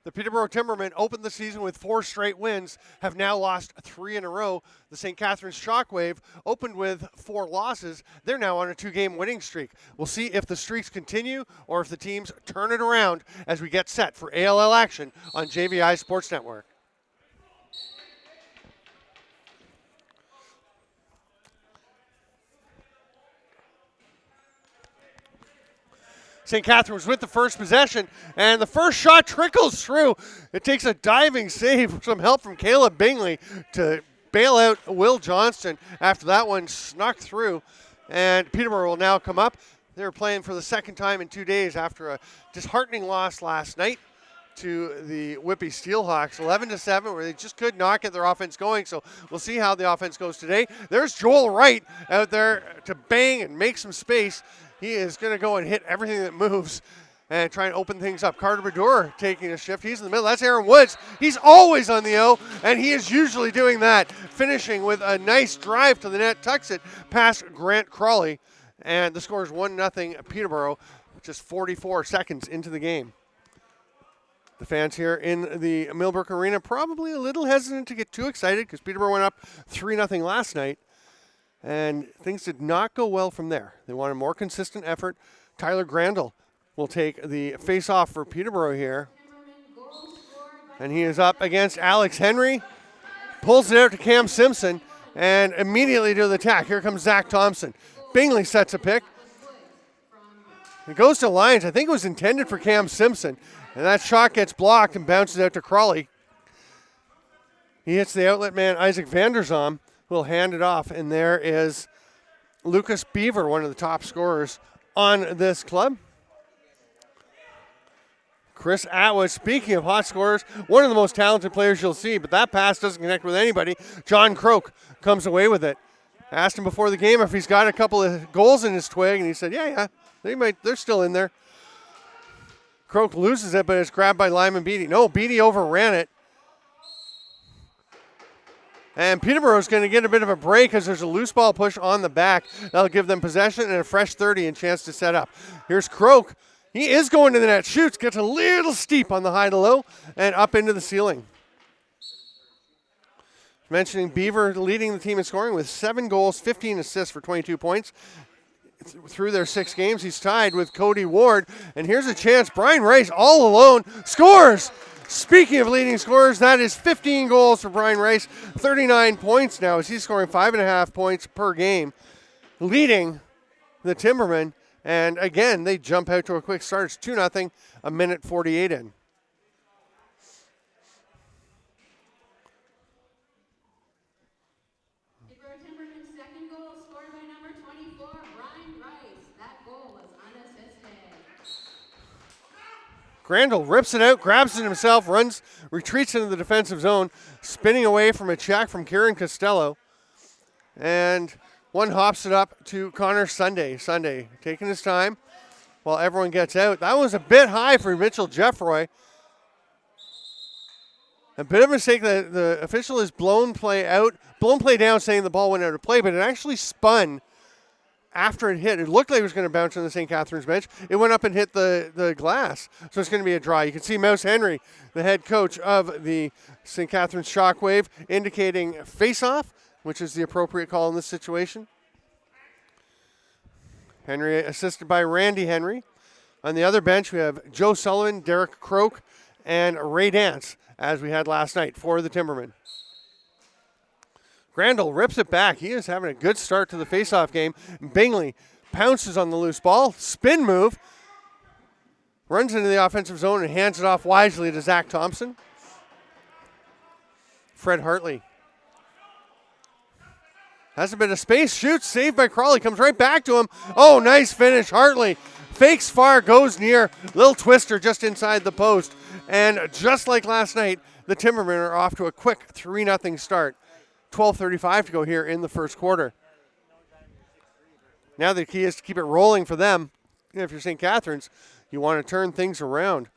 The Peterborough Timbermen opened the season with 4 straight wins, have now lost 3 in a row. The St. Catharines Shockwave opened with 4 losses. They're now on a 2-game winning streak. We'll see if the streaks continue or if the teams turn it around as we get set for ALL action on JVI Sports Network. St. Catharines with the first possession, and the first shot trickles through. It takes a diving save, some help from Caleb Bingley to bail out Will Johnston after that one snuck through. And Peterborough will now come up. They were playing for the second time in 2 days after a disheartening loss last night to the Whippy Steelhawks, 11-7, where they just could not get their offense going. So we'll see how the offense goes today. There's Joel Wright out there to bang and make some space. He is going to go and hit everything that moves and try and open things up. Carter Bador taking a shift. He's in the middle. That's Aaron Woods. He's always on the O, and he is usually doing that, finishing with a nice drive to the net, tucks it past Grant Crawley, and the score is 1-0 Peterborough, just 44 seconds into the game. The fans here in the Millbrook Arena probably a little hesitant to get too excited because Peterborough went up 3-0 last night. And things did not go well from there. They want a more consistent effort. Tyler Grandel will take the face-off for Peterborough here. And he is up against Alex Henry. Pulls it out to Cam Simpson. And immediately to the attack. Here comes Zach Thompson. Bingley sets a pick. It goes to Lyons. I think it was intended for Cam Simpson. And that shot gets blocked and bounces out to Crawley. He hits the outlet man, Isaac Vanderzom. Will hand it off, and there is Lucas Beaver, one of the top scorers on this club. Chris Atwood, speaking of hot scorers, one of the most talented players you'll see, but that pass doesn't connect with anybody. John Croak comes away with it. Asked him before the game if he's got a couple of goals in his twig, and he said, yeah, they're still in there. Croak loses it, but it's grabbed by Lyman Beatty. No, Beatty overran it. And Peterborough is going to get a bit of a break as there's a loose ball push on the back. That'll give them possession and a fresh 30 and chance to set up. Here's Croak. He is going to the net. Shoots. Gets a little steep on the high to low and up into the ceiling. Mentioning Beaver leading the team in scoring with 7 goals, 15 assists for 22 points. Through their 6 games, he's tied with Cody Ward. And here's a chance. Brian Rice all alone scores. Speaking of leading scorers, that is 15 goals for Brian Rice, 39 points now as he's scoring 5.5 points per game, leading the Timbermen. And again, they jump out to a quick start. It's 2-0, a minute 48 in. Timberman's second goal scored by number 24, Brian Rice. That goal was unassisted. Grandel rips it out, grabs it himself, runs, retreats into the defensive zone, spinning away from a check from Kieran Costello. And one hops it up to Connor Sunday. Sunday taking his time while everyone gets out. That was a bit high for Mitchell Jeffroy. A bit of a mistake. The official has blown play down saying the ball went out of play, but it actually spun after it hit. It looked like it was going to bounce on the St. Catharines bench. It went up and hit the glass. So it's going to be a draw. You can see Mouse Henry, the head coach of the St. Catharines Shockwave, indicating face-off, which is the appropriate call in this situation. Henry assisted by Randy Henry. On the other bench, we have Joe Sullivan, Derek Croak, and Ray Dance, as we had last night for the Timbermen. Grandel rips it back. He is having a good start to the faceoff game. Bingley pounces on the loose ball. Spin move. Runs into the offensive zone and hands it off wisely to Zach Thompson. Fred Hartley has a bit of space. Shoots. Saved by Crawley. Comes right back to him. Oh, nice finish. Hartley fakes far. Goes near. Little twister just inside the post. And just like last night, the Timbermen are off to a quick 3-0 start. 12:35 to go here in the first quarter. Now the key is to keep it rolling for them. If you're St. Catharines, you want to turn things around.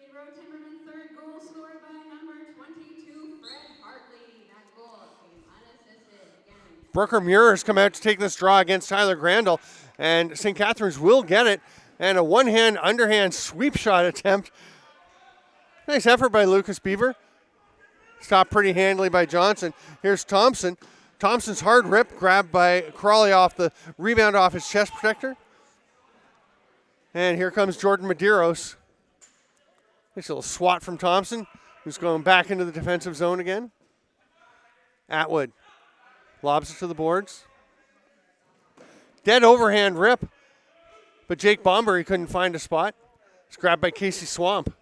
Timberman's third goal scored by number 22, Fred Hartley. That goal came unassisted again. Brooker Muir has come out to take this draw against Tyler Grandel. And St. Catharines will get it. And a one-hand, underhand sweep shot attempt. Nice effort by Lucas Beaver. Stopped pretty handily by Johnson. Here's Thompson. Thompson's hard rip grabbed by Crawley off the rebound off his chest protector. And here comes Jordan Medeiros. Nice little swat from Thompson, who's going back into the defensive zone again. Atwood lobs it to the boards. Dead overhand rip, but Jake Bomberry couldn't find a spot. It's grabbed by Casey Swamp.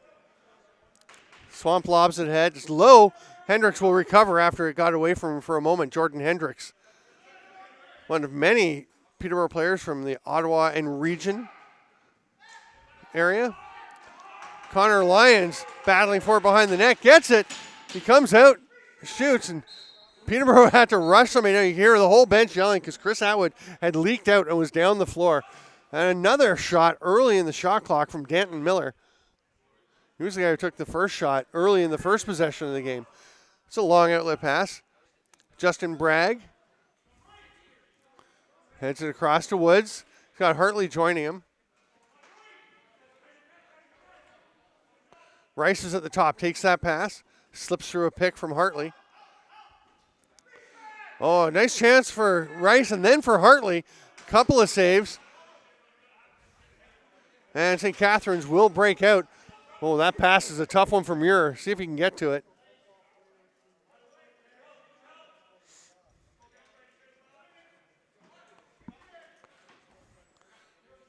Swamp lobs it ahead. It's low. Hendricks will recover after it got away from him for a moment. Jordan Hendricks, one of many Peterborough players from the Ottawa and region area. Connor Lyons battling for it behind the net. Gets it. He comes out, shoots, and Peterborough had to rush somebody. You hear the whole bench yelling because Chris Atwood had leaked out and was down the floor. And another shot early in the shot clock from Danton Miller. He was the guy who took the first shot early in the first possession of the game. It's a long outlet pass. Justin Bragg heads it across to Woods. He's got Hartley joining him. Rice is at the top, takes that pass, slips through a pick from Hartley. Oh, nice chance for Rice and then for Hartley. Couple of saves. And St. Catharines will break out. Oh, that pass is a tough one from Muir. See if he can get to it.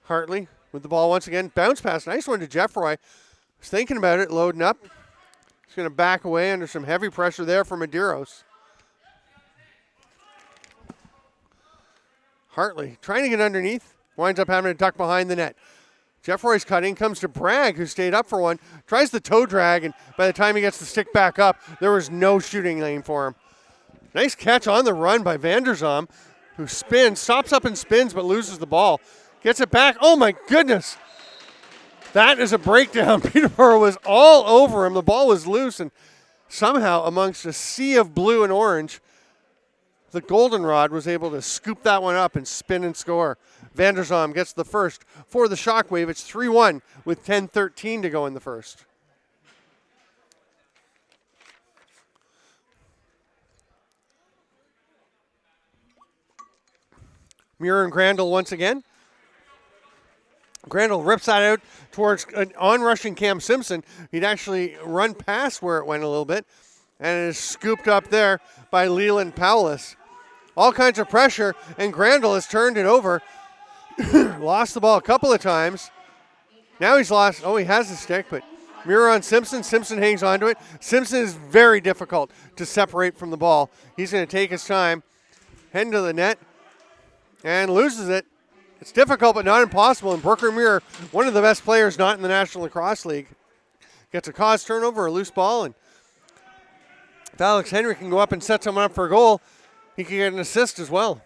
Hartley with the ball once again. Bounce pass. Nice one to Jeffroy. Was thinking about it, loading up. He's going to back away under some heavy pressure there from Medeiros. Hartley trying to get underneath. Winds up having to duck behind the net. Jeffroy's cutting. Comes to Bragg, who stayed up for one. Tries the toe drag, and by the time he gets the stick back up, there was no shooting lane for him. Nice catch on the run by Vanderzam, who spins, stops up and spins, but loses the ball. Gets it back. Oh, my goodness. That is a breakdown. Peterborough was all over him. The ball was loose, and somehow amongst a sea of blue and orange, the goldenrod was able to scoop that one up and spin and score. Vanderzam gets the first for the Shockwave. It's 3-1 with 10:13 to go in the first. Muir and Grandel once again. Grandel rips that out towards an on-rushing Cam Simpson. He'd actually run past where it went a little bit, and it is scooped up there by Leland Powless. All kinds of pressure, and Grandel has turned it over. Lost the ball a couple of times. Now he's lost. Oh, he has the stick, but Muir on Simpson. Simpson hangs onto it. Simpson is very difficult to separate from the ball. He's going to take his time, head into the net, and loses it. It's difficult, but not impossible. And Brooker Muir, one of the best players not in the National Lacrosse League, gets a cause turnover, a loose ball, and if Alex Henry can go up and set someone up for a goal, he can get an assist as well.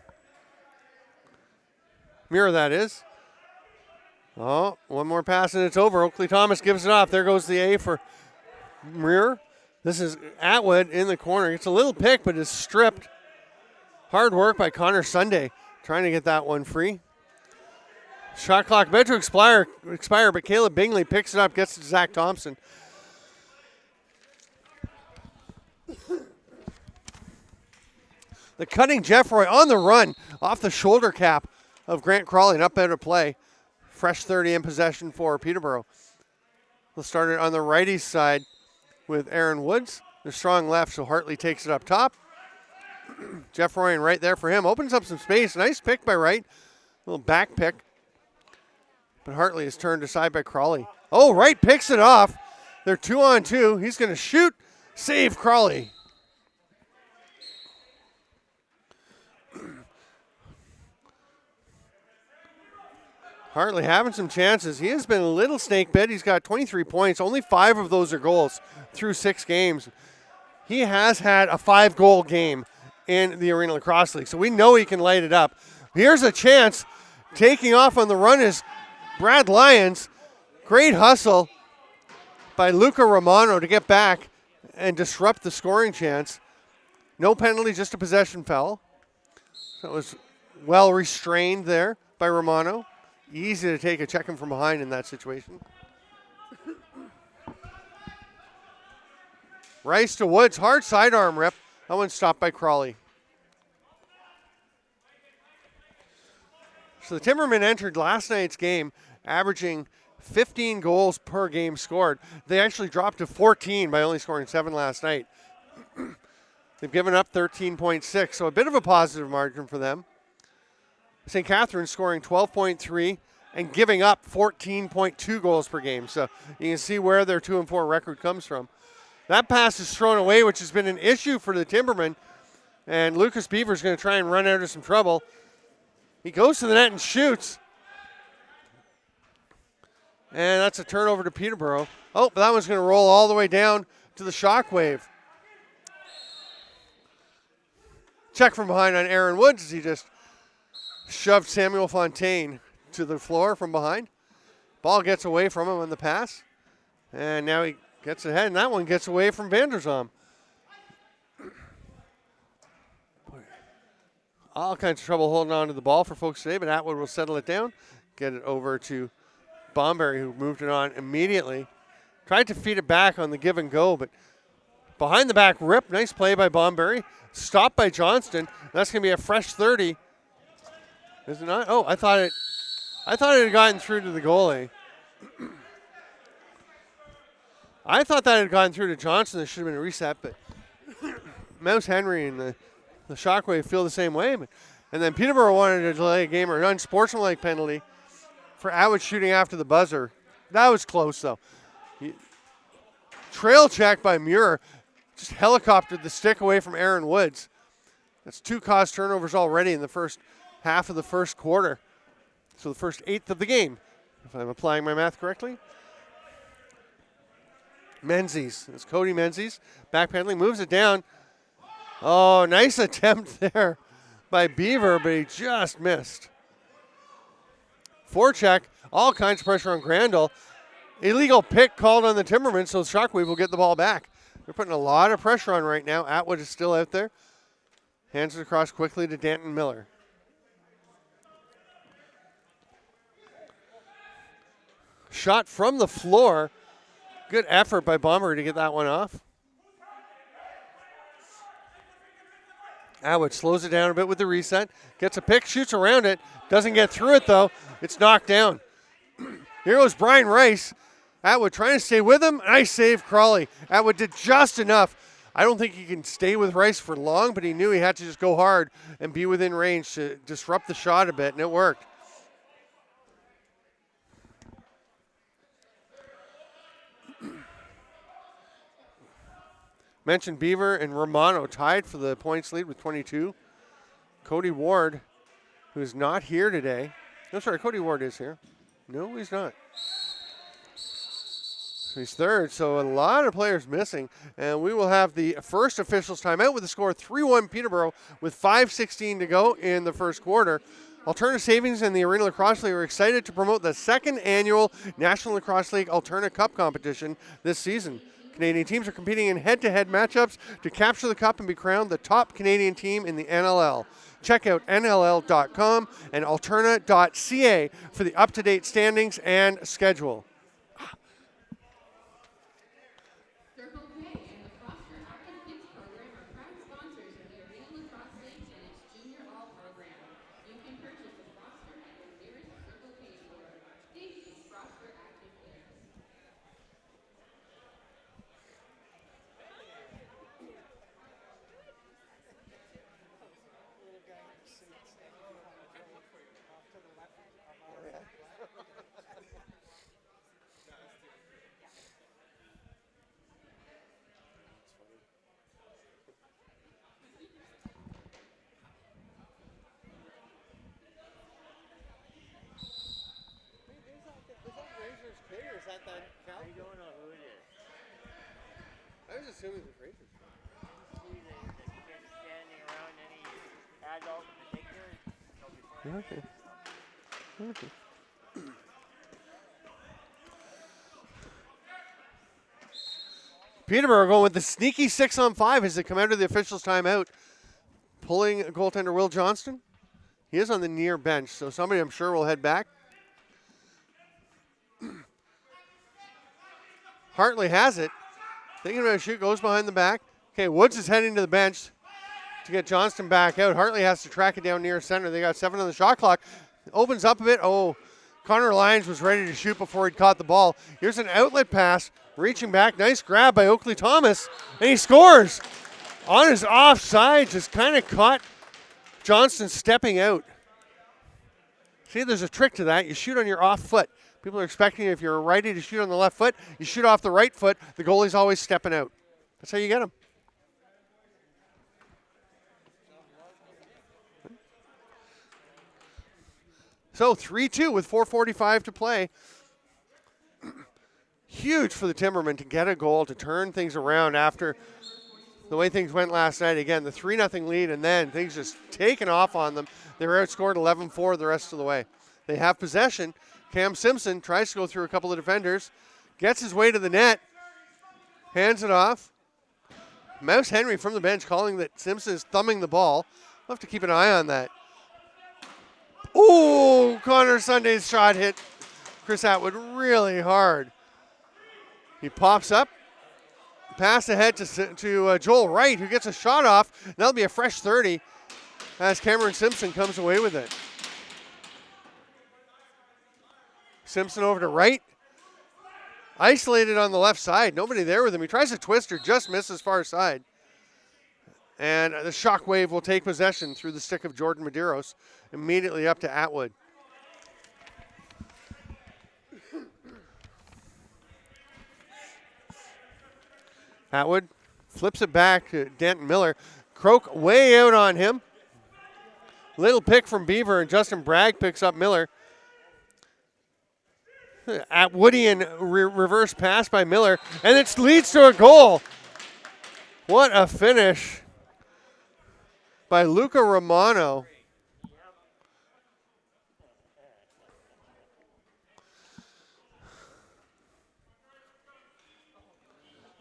Muir, that is. Oh, one more pass and it's over. Oakley Thomas gives it off. There goes the A for Muir. This is Atwood in the corner. It's a little pick, but is stripped. Hard work by Connor Sunday trying to get that one free. Shot clock about to expire, but Caleb Bingley picks it up, gets it to Zach Thompson. The cutting Jeffroy on the run off the shoulder cap of Grant Crawley and up out of play. Fresh 30 in possession for Peterborough. We'll start it on the righty side with Aaron Woods. The strong left, so Hartley takes it up top. Jeffroy and right there for him. Opens up some space. Nice pick by Wright. Little back pick. But Hartley is turned aside by Crawley. Oh, Wright picks it off. They're 2-on-2. He's going to shoot. Save Crawley. Hartley having some chances. He has been a little snake bit. He's got 23 points. Only 5 of those are goals through 6 games. He has had a 5-goal game in the Arena Lacrosse League, so we know he can light it up. Here's a chance. Taking off on the run is Brad Lyons. Great hustle by Luca Romano to get back and disrupt the scoring chance. No penalty, just a possession foul. So it was well restrained there by by Romano. Easy to take a check him from behind in that situation. Rice to Woods. Hard sidearm rip. That one's stopped by Crawley. So the Timbermen entered last night's game averaging 15 goals per game scored. They actually dropped to 14 by only scoring 7 last night. They've given up 13.6, so a bit of a positive margin for them. St. Catharines scoring 12.3 and giving up 14.2 goals per game. So you can see where their 2-4 record comes from. That pass is thrown away, which has been an issue for the Timbermen. And Lucas Beaver's going to try and run out of some trouble. He goes to the net and shoots. And that's a turnover to Peterborough. Oh, but that one's going to roll all the way down to the Shockwave. Check from behind on Aaron Woods as he just shoved Samuel Fontaine to the floor from behind. Ball gets away from him on the pass. And now he gets ahead, and that one gets away from Vanderzam. All kinds of trouble holding on to the ball for folks today, but Atwood will settle it down, get it over to Bomberry, who moved it on immediately. Tried to feed it back on the give and go, but behind the back rip. Nice play by Bomberry. Stopped by Johnston. That's going to be a fresh 30. Is it not? Oh, I thought it had gotten through to the goalie. I thought that had gone through to Johnson. There should have been a reset, but Mouse Henry and the Shockwave feel the same way. And then Peterborough wanted to delay a game or an unsportsmanlike penalty for Atwood shooting after the buzzer. That was close, though. Trail check by Muir. Just helicoptered the stick away from Aaron Woods. That's 2 caused turnovers already in the first half of the first quarter. So the first 1/8 of the game, if I'm applying my math correctly. Menzies. It's Cody Menzies. Backpedaling, moves it down. Oh, nice attempt there by Beaver, but he just missed. Forecheck, all kinds of pressure on Crandall. Illegal pick called on the Timbermen, so Shockwave will get the ball back. They're putting a lot of pressure on right now. Atwood is still out there. Hands it across quickly to Danton Miller. Shot from the floor. Good effort by Bomber to get that one off. Atwood slows it down a bit with the reset. Gets a pick, shoots around it. Doesn't get through it, though. It's knocked down. Here goes Brian Rice. Atwood trying to stay with him. Nice save, Crawley. Atwood did just enough. I don't think he can stay with Rice for long, but he knew he had to just go hard and be within range to disrupt the shot a bit, and it worked. Mentioned Beaver and Romano tied for the points lead with 22. Cody Ward, who is not here today. No, sorry, Cody Ward is here. No, he's not. He's third, so a lot of players missing. And we will have the first officials timeout with the score 3-1 Peterborough with 5:16 to go in the first quarter. Alterna Savings and the Arena Lacrosse League are excited to promote the second annual National Lacrosse League Alterna Cup competition this season. Canadian teams are competing in head-to-head matchups to capture the cup and be crowned the top Canadian team in the NLL. Check out nll.com and alterna.ca for the up-to-date standings and schedule. Circle K and the Foster Active Kids program are proud sponsors of the Arena Lacrosse League and its Junior All program. You can purchase the Foster at your nearest Circle K store. Thank you, Foster Active Kids. I don't know who it is. I was assuming the Rangers. See the kids standing around any adult in particular. Okay. Peterborough going with the sneaky 6-on-5 as they come out of the officials' timeout. Pulling goaltender Will Johnston. He is on the near bench, so somebody I'm sure will head back. Hartley has it. Thinking about a shoot, goes behind the back. Okay, Woods is heading to the bench to get Johnston back out. Hartley has to track it down near center. They got 7 on the shot clock. Opens up a bit. Oh, Connor Lyons was ready to shoot before he'd caught the ball. Here's an outlet pass. Reaching back. Nice grab by Oakley Thomas. And he scores. On his offside, just kind of caught Johnston stepping out. See, there's a trick to that. You shoot on your off foot. People are expecting if you're a righty to shoot on the left foot, you shoot off the right foot. The goalie's always stepping out. That's how you get him. So 3-2 with 4:45 to play. Huge for the Timbermen to get a goal to turn things around after the way things went last night. Again, the 3-0 lead, and then things just taken off on them. They were outscored 11-4 the rest of the way. They have possession. Cam Simpson tries to go through a couple of defenders, gets his way to the net, hands it off. Mouse Henry from the bench calling that Simpson is thumbing the ball. We'll have to keep an eye on that. Oh, Connor Sunday's shot hit Chris Atwood really hard. He pops up, pass ahead to Joel Wright, who gets a shot off. And that'll be a fresh 30 as Cameron Simpson comes away with it. Simpson over to Wright. Isolated on the left side. Nobody there with him. He tries a twister, just misses far side. And the Shockwave will take possession through the stick of Jordan Medeiros. Immediately up to Atwood. Atwood flips it back to Denton Miller. Croak way out on him. Little pick from Beaver, and Justin Bragg picks up Miller. Atwoodian reverse pass by Miller, and it leads to a goal. What a finish by Luca Romano.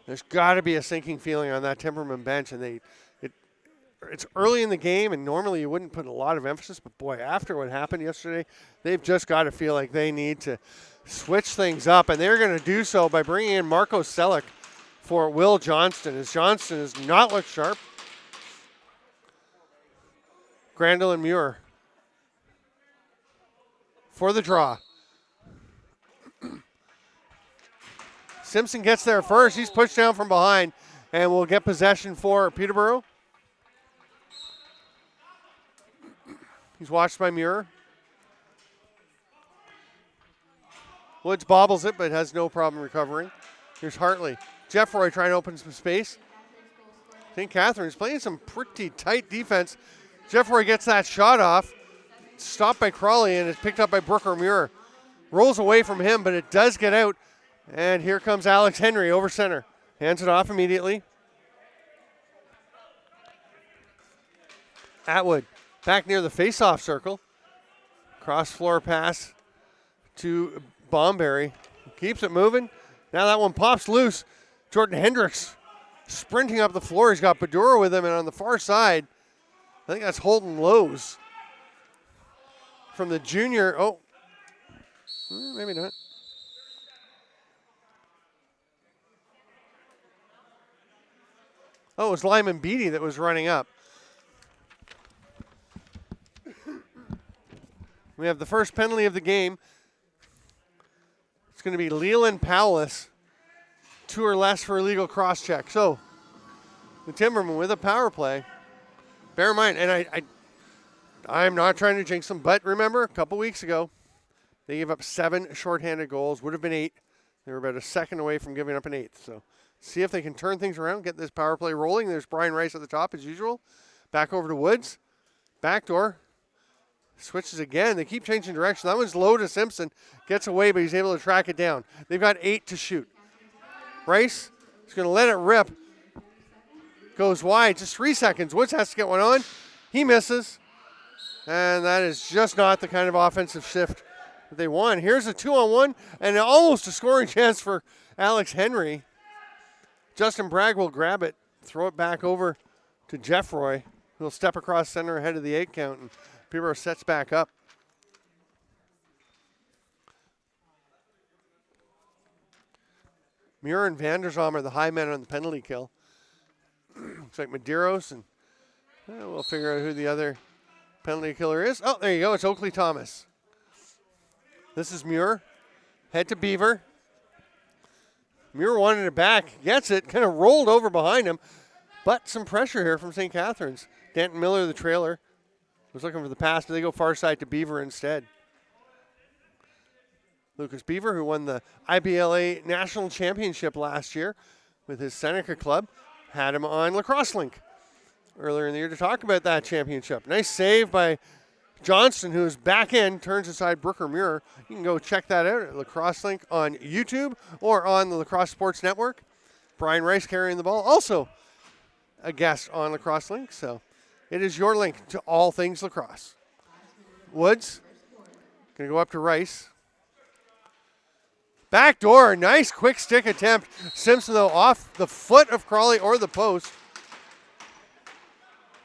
There's got to be a sinking feeling on that Timberman bench, and it's early in the game, and normally you wouldn't put a lot of emphasis, but boy, after what happened yesterday, they've just got to feel like they need to switch things up, and they're going to do so by bringing in Marco Selleck for Will Johnston, as Johnston has not looked sharp. Grandel and Muir for the draw. Simpson gets there first. He's pushed down from behind and will get possession for Peterborough. He's watched by Muir. Woods bobbles it, but has no problem recovering. Here's Hartley. Jeffroy trying to open some space. St. Catharines playing some pretty tight defense. Jeffroy gets that shot off. Stopped by Crawley, and it's picked up by Brooker Muir. Rolls away from him, but it does get out. And here comes Alex Henry over center. Hands it off immediately. Atwood back near the face-off circle. Cross-floor pass to Bomberry. Keeps it moving. Now that one pops loose. Jordan Hendricks sprinting up the floor. He's got Badura with him, and on the far side, I think that's Holden Lowe's. From the junior, maybe not. Oh, it was Lyman Beatty that was running up. We have the first penalty of the game. It's going to be Leland Powless. 2 or less for illegal cross-check. So, the Timbermen with a power play. Bear in mind, and I'm not trying to jinx them, but remember, a couple weeks ago, they gave up 7 shorthanded goals. Would have been 8. They were about a second away from giving up an 8th. So, see if they can turn things around, get this power play rolling. There's Brian Rice at the top as usual. Back over to Woods. Backdoor. Switches again. They keep changing direction. That one's low to Simpson. Gets away, but he's able to track it down. They've got 8 to shoot. Rice is going to let it rip. Goes wide. Just 3 seconds. Woods has to get one on. He misses. And that is just not the kind of offensive shift that they want. Here's a 2-on-1 and almost a scoring chance for Alex Henry. Justin Bragg will grab it, throw it back over to Jeffroy, who'll step across center ahead of the 8 count. And Peterborough sets back up. Muir and Vanderzom are the high men on the penalty kill. Looks like Medeiros, and we'll figure out who the other penalty killer is. Oh, there you go. It's Oakley Thomas. This is Muir. Head to Beaver. Muir wanted it back. Gets it. Kind of rolled over behind him. But some pressure here from St. Catharines. Danton Miller, the trailer, was looking for the pass, but they go far side to Beaver instead. Lucas Beaver, who won the IBLA National Championship last year with his Seneca club, had him on Lacrosse Link earlier in the year to talk about that championship. Nice save by Johnston, who's back in, turns aside Brooker Muir. You can go check that out at Lacrosse Link on YouTube or on the Lacrosse Sports Network. Brian Rice carrying the ball, also a guest on Lacrosse Link. So it is your link to all things lacrosse. Woods going to go up to Rice. Backdoor, nice quick stick attempt. Simpson, though, off the foot of Crawley or the post.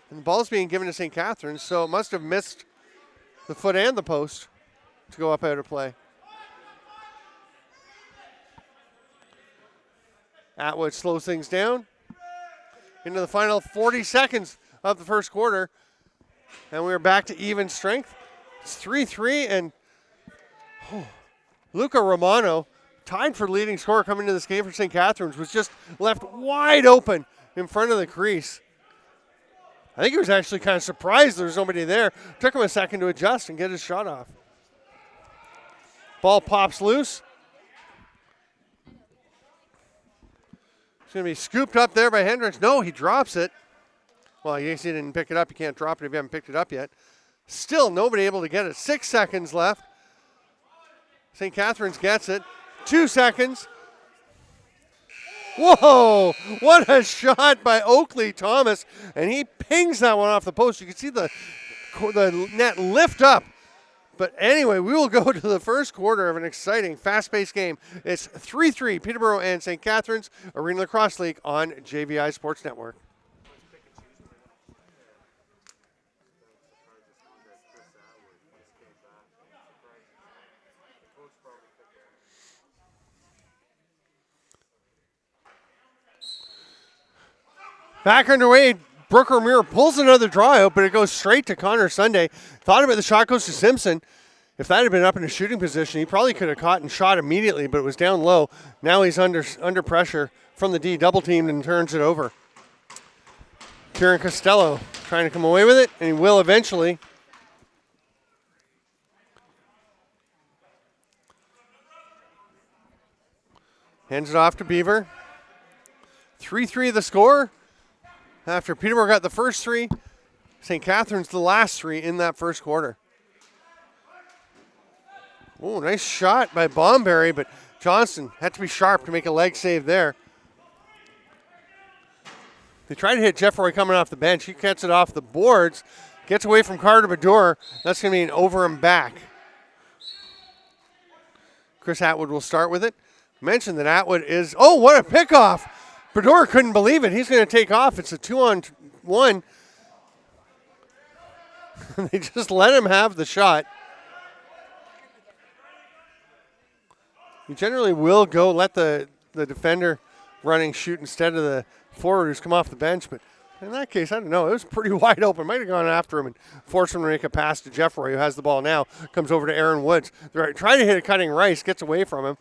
And the ball's being given to St. Catharines, so it must have missed the foot and the post to go up out of play. Atwood slows things down into the final 40 seconds of the first quarter. And we're back to even strength. It's 3-3, and Luca Romano, tied for leading scorer coming into this game for St. Catharines, was just left wide open in front of the crease. I think he was actually kind of surprised there was nobody there. Took him a second to adjust and get his shot off. Ball pops loose. It's going to be scooped up there by Hendricks. No, he drops it. Well, I guess he didn't pick it up. You can't drop it if you haven't picked it up yet. Still nobody able to get it. 6 seconds left. St. Catharines gets it. 2 seconds. Whoa, what a shot by Oakley Thomas. And he pings that one off the post. You can see the net lift up. But anyway, we will go to the first quarter of an exciting, fast-paced game. It's 3-3, Peterborough and St. Catharines, Arena Lacrosse League on JVI Sports Network. Back underway, Brooker Muir pulls another draw out, but it goes straight to Connor Sunday. Thought about the shot goes to Simpson. If that had been up in a shooting position, he probably could have caught and shot immediately, but it was down low. Now he's under pressure from the D, double teamed and turns it over. Kieran Costello trying to come away with it, and he will eventually. Hands it off to Beaver. 3-3 the score. After Peterborough got the first 3, St. Catharines the last 3 in that first quarter. Oh, nice shot by Bomberry, but Johnston had to be sharp to make a leg save there. They tried to hit Jeff Roy coming off the bench. He gets it off the boards, gets away from Carter Bador. That's going to be an over and back. Chris Atwood will start with it. Mentioned that Atwood is, oh, what a pickoff. Bador couldn't believe it. He's going to take off. It's a 2-on-1. They just let him have the shot. You generally will go let the defender running shoot instead of the forward who's come off the bench. But in that case, I don't know. It was pretty wide open. Might have gone after him and forced him to make a pass to Jeffroy, who has the ball now. Comes over to Aaron Woods. They're trying to hit a cutting Rice. Gets away from him.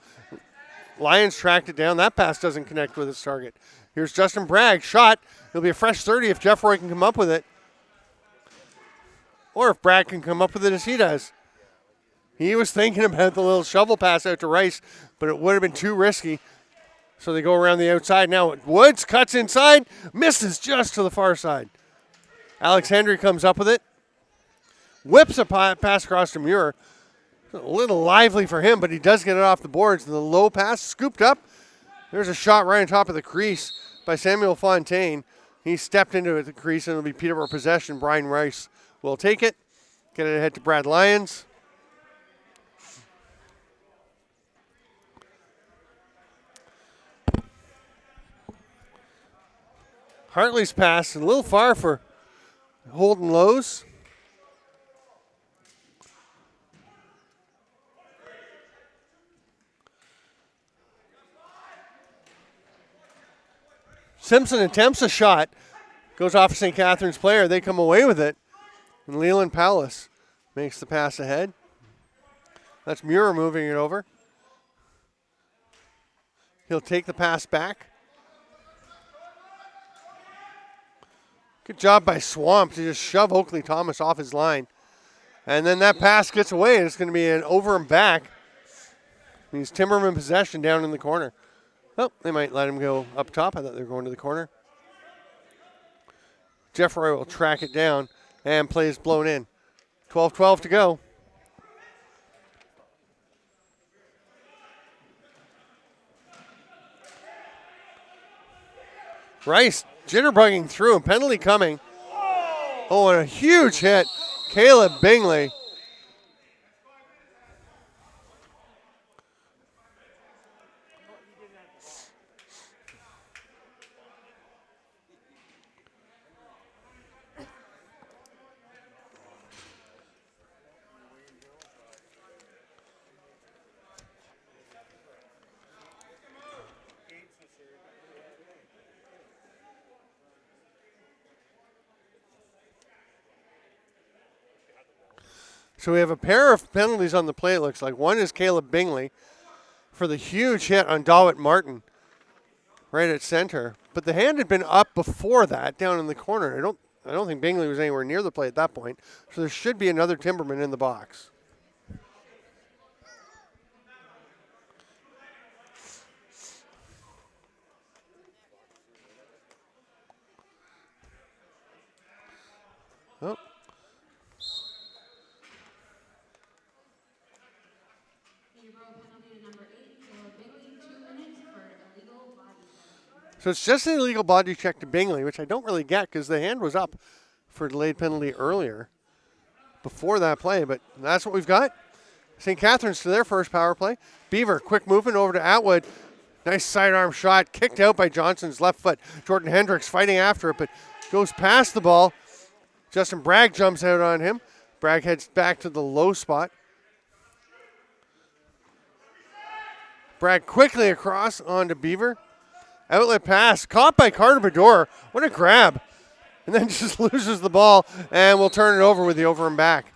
Lions tracked it down. That pass doesn't connect with its target. Here's Justin Bragg. Shot. It'll be a fresh 30 if Jeff Roy can come up with it. Or if Bragg can come up with it as he does. He was thinking about the little shovel pass out to Rice, but it would have been too risky. So they go around the outside. Now Woods cuts inside. Misses just to the far side. Alex Hendry comes up with it. Whips a pass across to Muir. A little lively for him, but he does get it off the boards. And the low pass scooped up. There's a shot right on top of the crease by Samuel Fontaine. He stepped into it, the crease, and it'll be Peterborough possession. Brian Rice will take it. Get it ahead to Brad Lyons. Hartley's pass a little far for Holden Lowe's. Simpson attempts a shot. Goes off a St. Catharines player. They come away with it. And Leland Palace makes the pass ahead. That's Muir moving it over. He'll take the pass back. Good job by Swamp to just shove Oakley Thomas off his line. And then that pass gets away, and it's going to be an over and back. Means Timberman possession down in the corner. Oh, they might let him go up top. I thought they were going to the corner. Jeff Roy will track it down, and play is blown in. 12-12 to go. Rice jitterbugging through, and penalty coming. Oh, and a huge hit. Caleb Bingley. So we have a pair of penalties on the play, it looks like. One is Caleb Bingley for the huge hit on Dawit Martin right at center. But the hand had been up before that down in the corner. I don't think Bingley was anywhere near the play at that point. So there should be another Timberman in the box. Oh. So it's just an illegal body check to Bingley, which I don't really get because the hand was up for a delayed penalty earlier before that play, but that's what we've got. St. Catharines to their first power play. Beaver, quick movement over to Atwood. Nice sidearm shot, kicked out by Johnson's left foot. Jordan Hendricks fighting after it, but goes past the ball. Justin Bragg jumps out on him. Bragg heads back to the low spot. Bragg quickly across onto Beaver. Outlet pass, caught by Carter Bedore. What a grab. And then just loses the ball, and we'll turn it over with the over and back.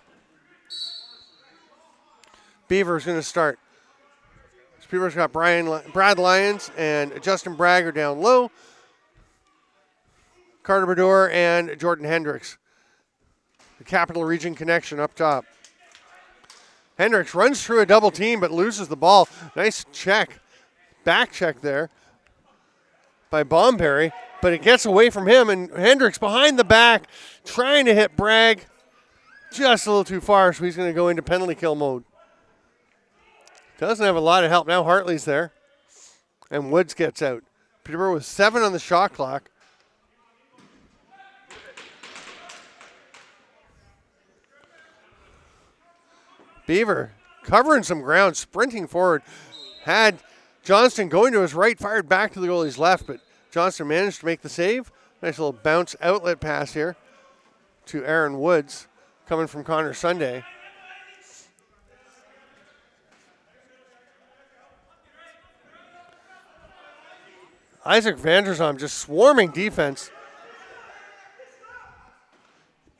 Beaver's going to start. Beaver's got Brad Lyons and Justin Bragg are down low. Carter Bedore and Jordan Hendricks. The Capital Region connection up top. Hendricks runs through a double team but loses the ball. Nice check. Back check there by Bomberry, but it gets away from him, and Hendricks behind the back trying to hit Bragg just a little too far, so he's going to go into penalty kill mode. Doesn't have a lot of help. Now Hartley's there, and Woods gets out. Peterborough with 7 on the shot clock. Beaver covering some ground, sprinting forward. Had Johnston going to his right, fired back to the goalie's left, but Johnston managed to make the save. Nice little bounce outlet pass here to Aaron Woods coming from Connor Sunday. Isaac Vanderzom just swarming defense.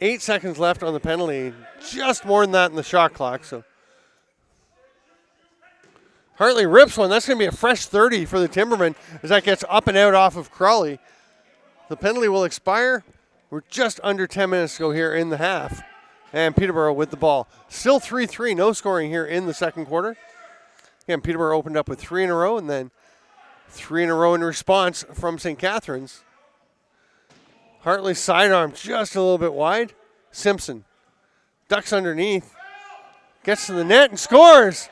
8 seconds left on the penalty. Just more than that in the shot clock. So Hartley rips one. That's going to be a fresh 30 for the Timbermen as that gets up and out off of Crawley. The penalty will expire. We're just under 10 minutes to go here in the half. And Peterborough with the ball. Still 3-3. No scoring here in the second quarter. Again, Peterborough opened up with 3 in a row and then 3 in a row in response from St. Catharines. Hartley's sidearm just a little bit wide. Simpson ducks underneath. Gets to the net and scores.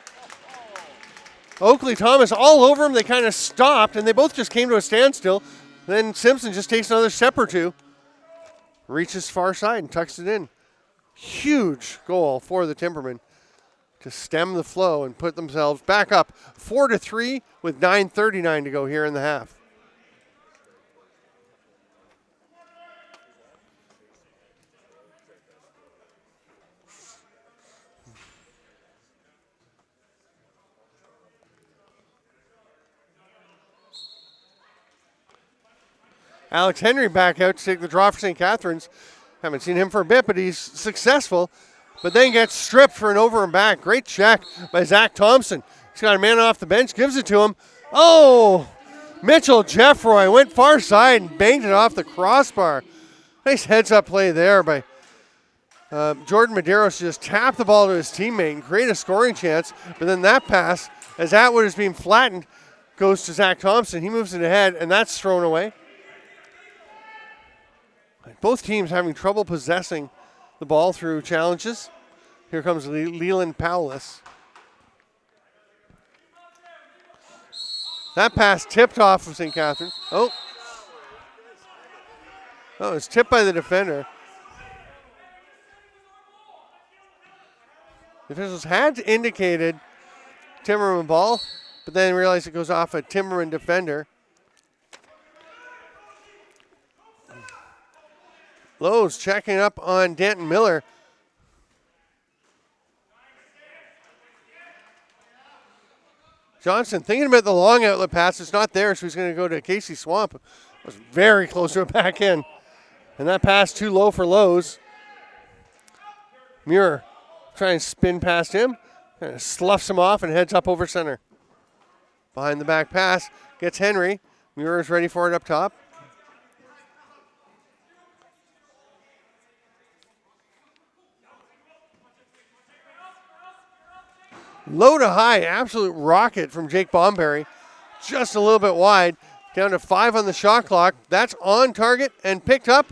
Oakley Thomas all over him. They kind of stopped, and they both just came to a standstill. Then Simpson just takes another step or two. Reaches far side and tucks it in. Huge goal for the Timbermen to stem the flow and put themselves back up 4-3 with 9:39 to go here in the half. Alex Henry back out to take the draw for St. Catharines. Haven't seen him for a bit, but he's successful. But then gets stripped for an over and back. Great check by Zach Thompson. He's got a man off the bench, gives it to him. Oh, Mitchell Jeffroy went far side and banged it off the crossbar. Nice heads-up play there by Jordan Medeiros. Just tapped the ball to his teammate and create a scoring chance. But then that pass, as Atwood is being flattened, goes to Zach Thompson. He moves it ahead, and that's thrown away. Both teams having trouble possessing the ball through challenges. Here comes Leland Powless. That pass tipped off of St. Catharines. Oh, it's tipped by the defender. The officials had indicated Timberman ball, but then realized it goes off a Timberman defender. Lowe's checking up on Danton Miller. Johnson thinking about the long outlet pass. It's not there, so he's going to go to Casey Swamp. It was very close to a back end. And that pass too low for Lowe's. Muir trying to spin past him. Kind of sloughs him off and heads up over center. Behind the back pass. Gets Henry. Muir is ready for it up top. Low to high, absolute rocket from Jake Bomberry. Just a little bit wide. Down to 5 on the shot clock. That's on target and picked up.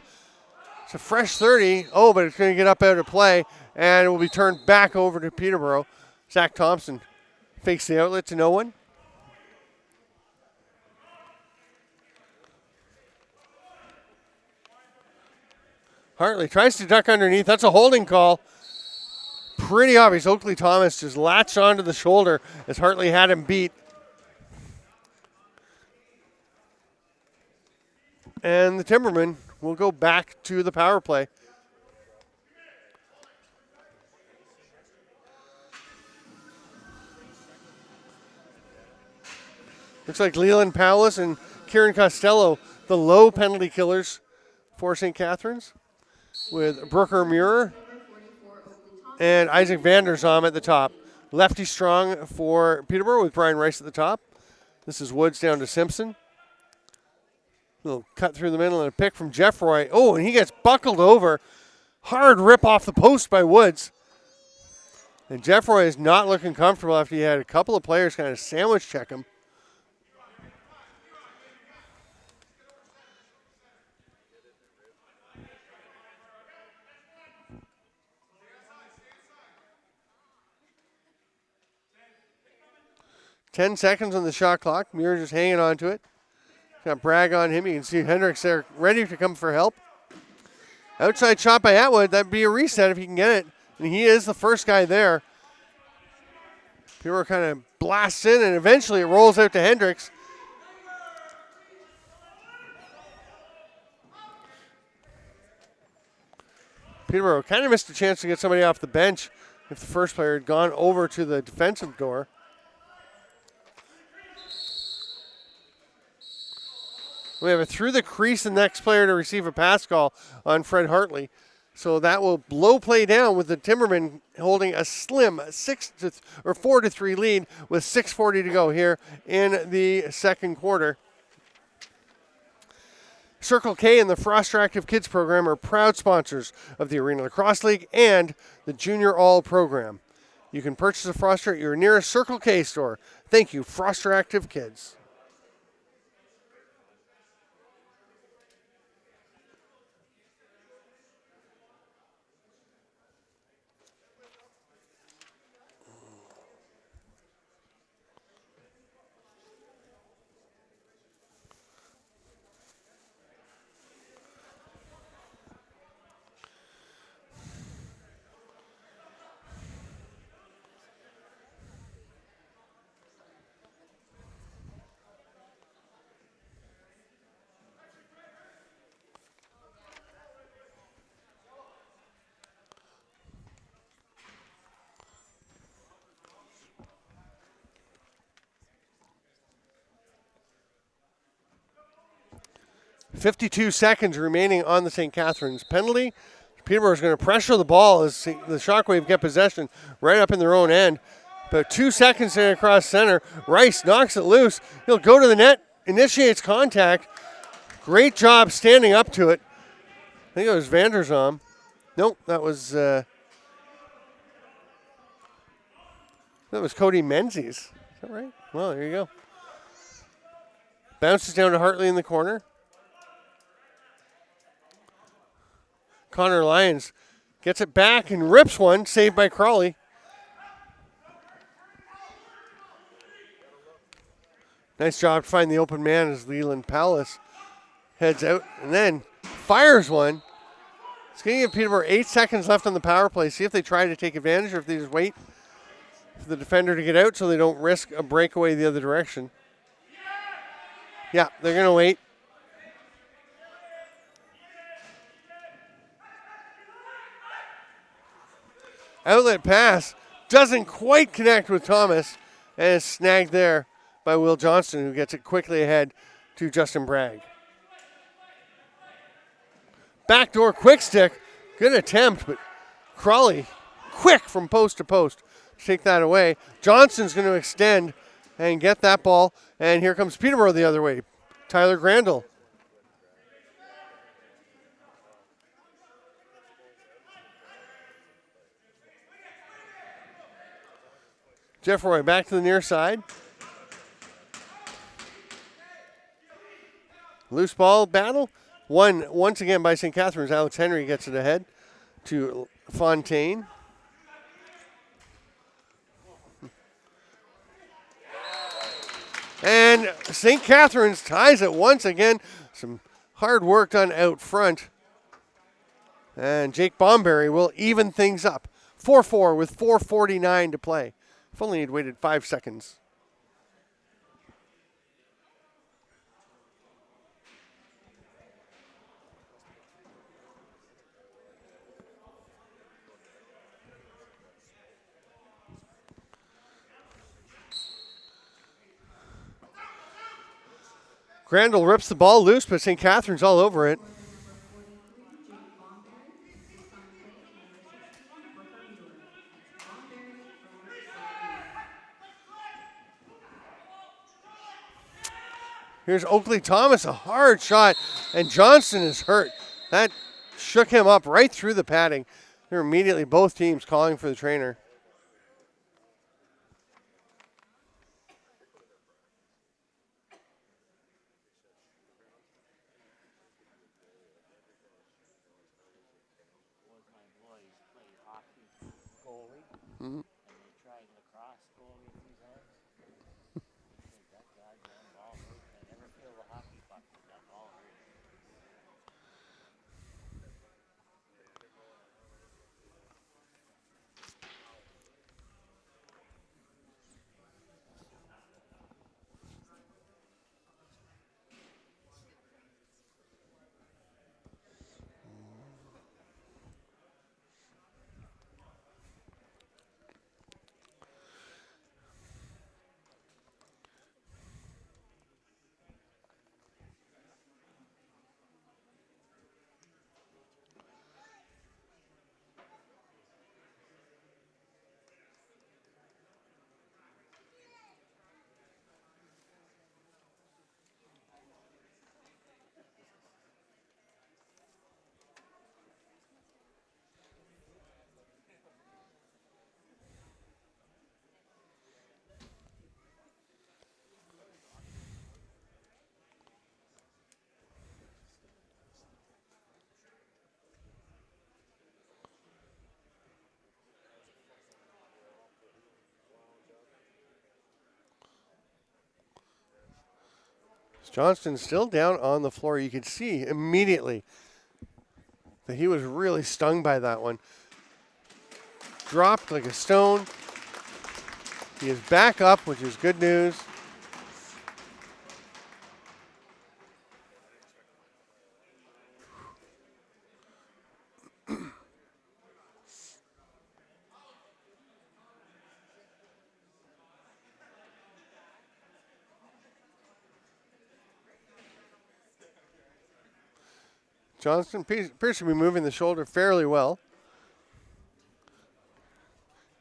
It's a fresh 30. Oh, but it's going to get up out of play, and it will be turned back over to Peterborough. Zach Thompson fakes the outlet to no one. Hartley tries to duck underneath. That's a holding call. Pretty obvious. Oakley Thomas just latched onto the shoulder as Hartley had him beat. And the Timbermen will go back to the power play. Looks like Leland Powless and Kieran Costello, the low penalty killers for St. Catharines, with Brooker Muir and Isaac Vanderzom at the top. Lefty strong for Peterborough with Brian Rice at the top. This is Woods down to Simpson. Little cut through the middle and a pick from Jeffroy. Oh, and he gets buckled over. Hard rip off the post by Woods. And Jeffroy is not looking comfortable after he had a couple of players kind of sandwich check him. Ten seconds on the shot clock. Muir just hanging on to it. Got Bragg on him. You can see Hendricks there ready to come for help. Outside shot by Atwood. That'd be a reset if he can get it. And he is the first guy there. Peterborough kind of blasts in, and eventually it rolls out to Hendricks. Peterborough kind of missed a chance to get somebody off the bench if the first player had gone over to the defensive door. We have a through the crease, the next player to receive a pass call on Fred Hartley. So that will blow play down with the Timbermen holding a slim 4-3 lead with 6:40 to go here in the second quarter. Circle K and the Froster Active Kids program are proud sponsors of the Arena Lacrosse League and the Junior All program. You can purchase a Froster at your nearest Circle K store. Thank you, Froster Active Kids. 52 seconds remaining on the St. Catharines penalty. Peterborough is going to pressure the ball as the Shockwave get possession right up in their own end. About 2 seconds there across center. Rice knocks it loose. He'll go to the net, initiates contact. Great job standing up to it. I think it was Vanderzom. Nope, that was Cody Menzies. Is that right? Well, there you go. Bounces down to Hartley in the corner. Connor Lyons gets it back and rips one, saved by Crawley. Nice job to find the open man as Leland Palace heads out and then fires one. It's going to give Peterborough 8 seconds left on the power play. See if they try to take advantage or if they just wait for the defender to get out so they don't risk a breakaway the other direction. Yeah, they're going to wait. Outlet pass doesn't quite connect with Thomas and is snagged there by Will Johnston, who gets it quickly ahead to Justin Bragg. Backdoor quick stick. Good attempt, but Crawley quick from post to post to take that away. Johnston's going to extend and get that ball. And here comes Peterborough the other way. Tyler Grandel. Jeff Roy back to the near side. Loose ball battle. Won once again by St. Catharines. Alex Henry gets it ahead to Fontaine. And St. Catharines ties it once again. Some hard work done out front. And Jake Bomberry will even things up. 4-4 with 4:49 to play. If only he'd waited 5 seconds. Grandel rips the ball loose, but St. Catharines all over it. Here's Oakley Thomas, a hard shot, and Johnston is hurt. That shook him up right through the padding. They're immediately both teams calling for the trainer. Mm-hmm. And they tried lacrosse goalie a few times. That goddamn ball hurt. I never feel the hockey puck, but that ball hurt. Johnston's still down on the floor. You could see immediately that he was really stung by that one. Dropped like a stone. He is back up, which is good news. Johnston appears to be moving the shoulder fairly well.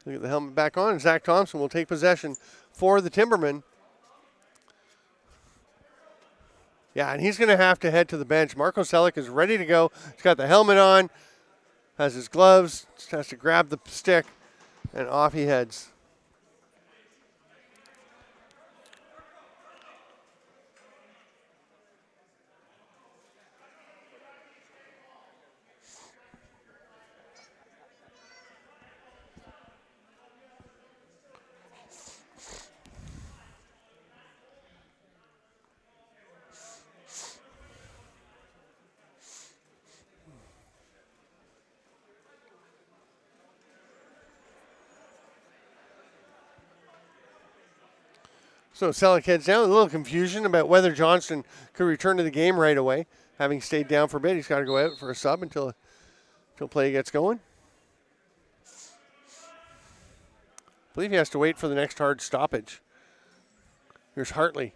Look at the helmet back on. Zach Thompson will take possession for the Timbermen. Yeah, and he's going to have to head to the bench. Marco Selick is ready to go. He's got the helmet on, has his gloves, just has to grab the stick, and off he heads. So Selick heads down. A little confusion about whether Johnston could return to the game right away. Having stayed down for a bit, he's got to go out for a sub until play gets going. I believe he has to wait for the next hard stoppage. Here's Hartley.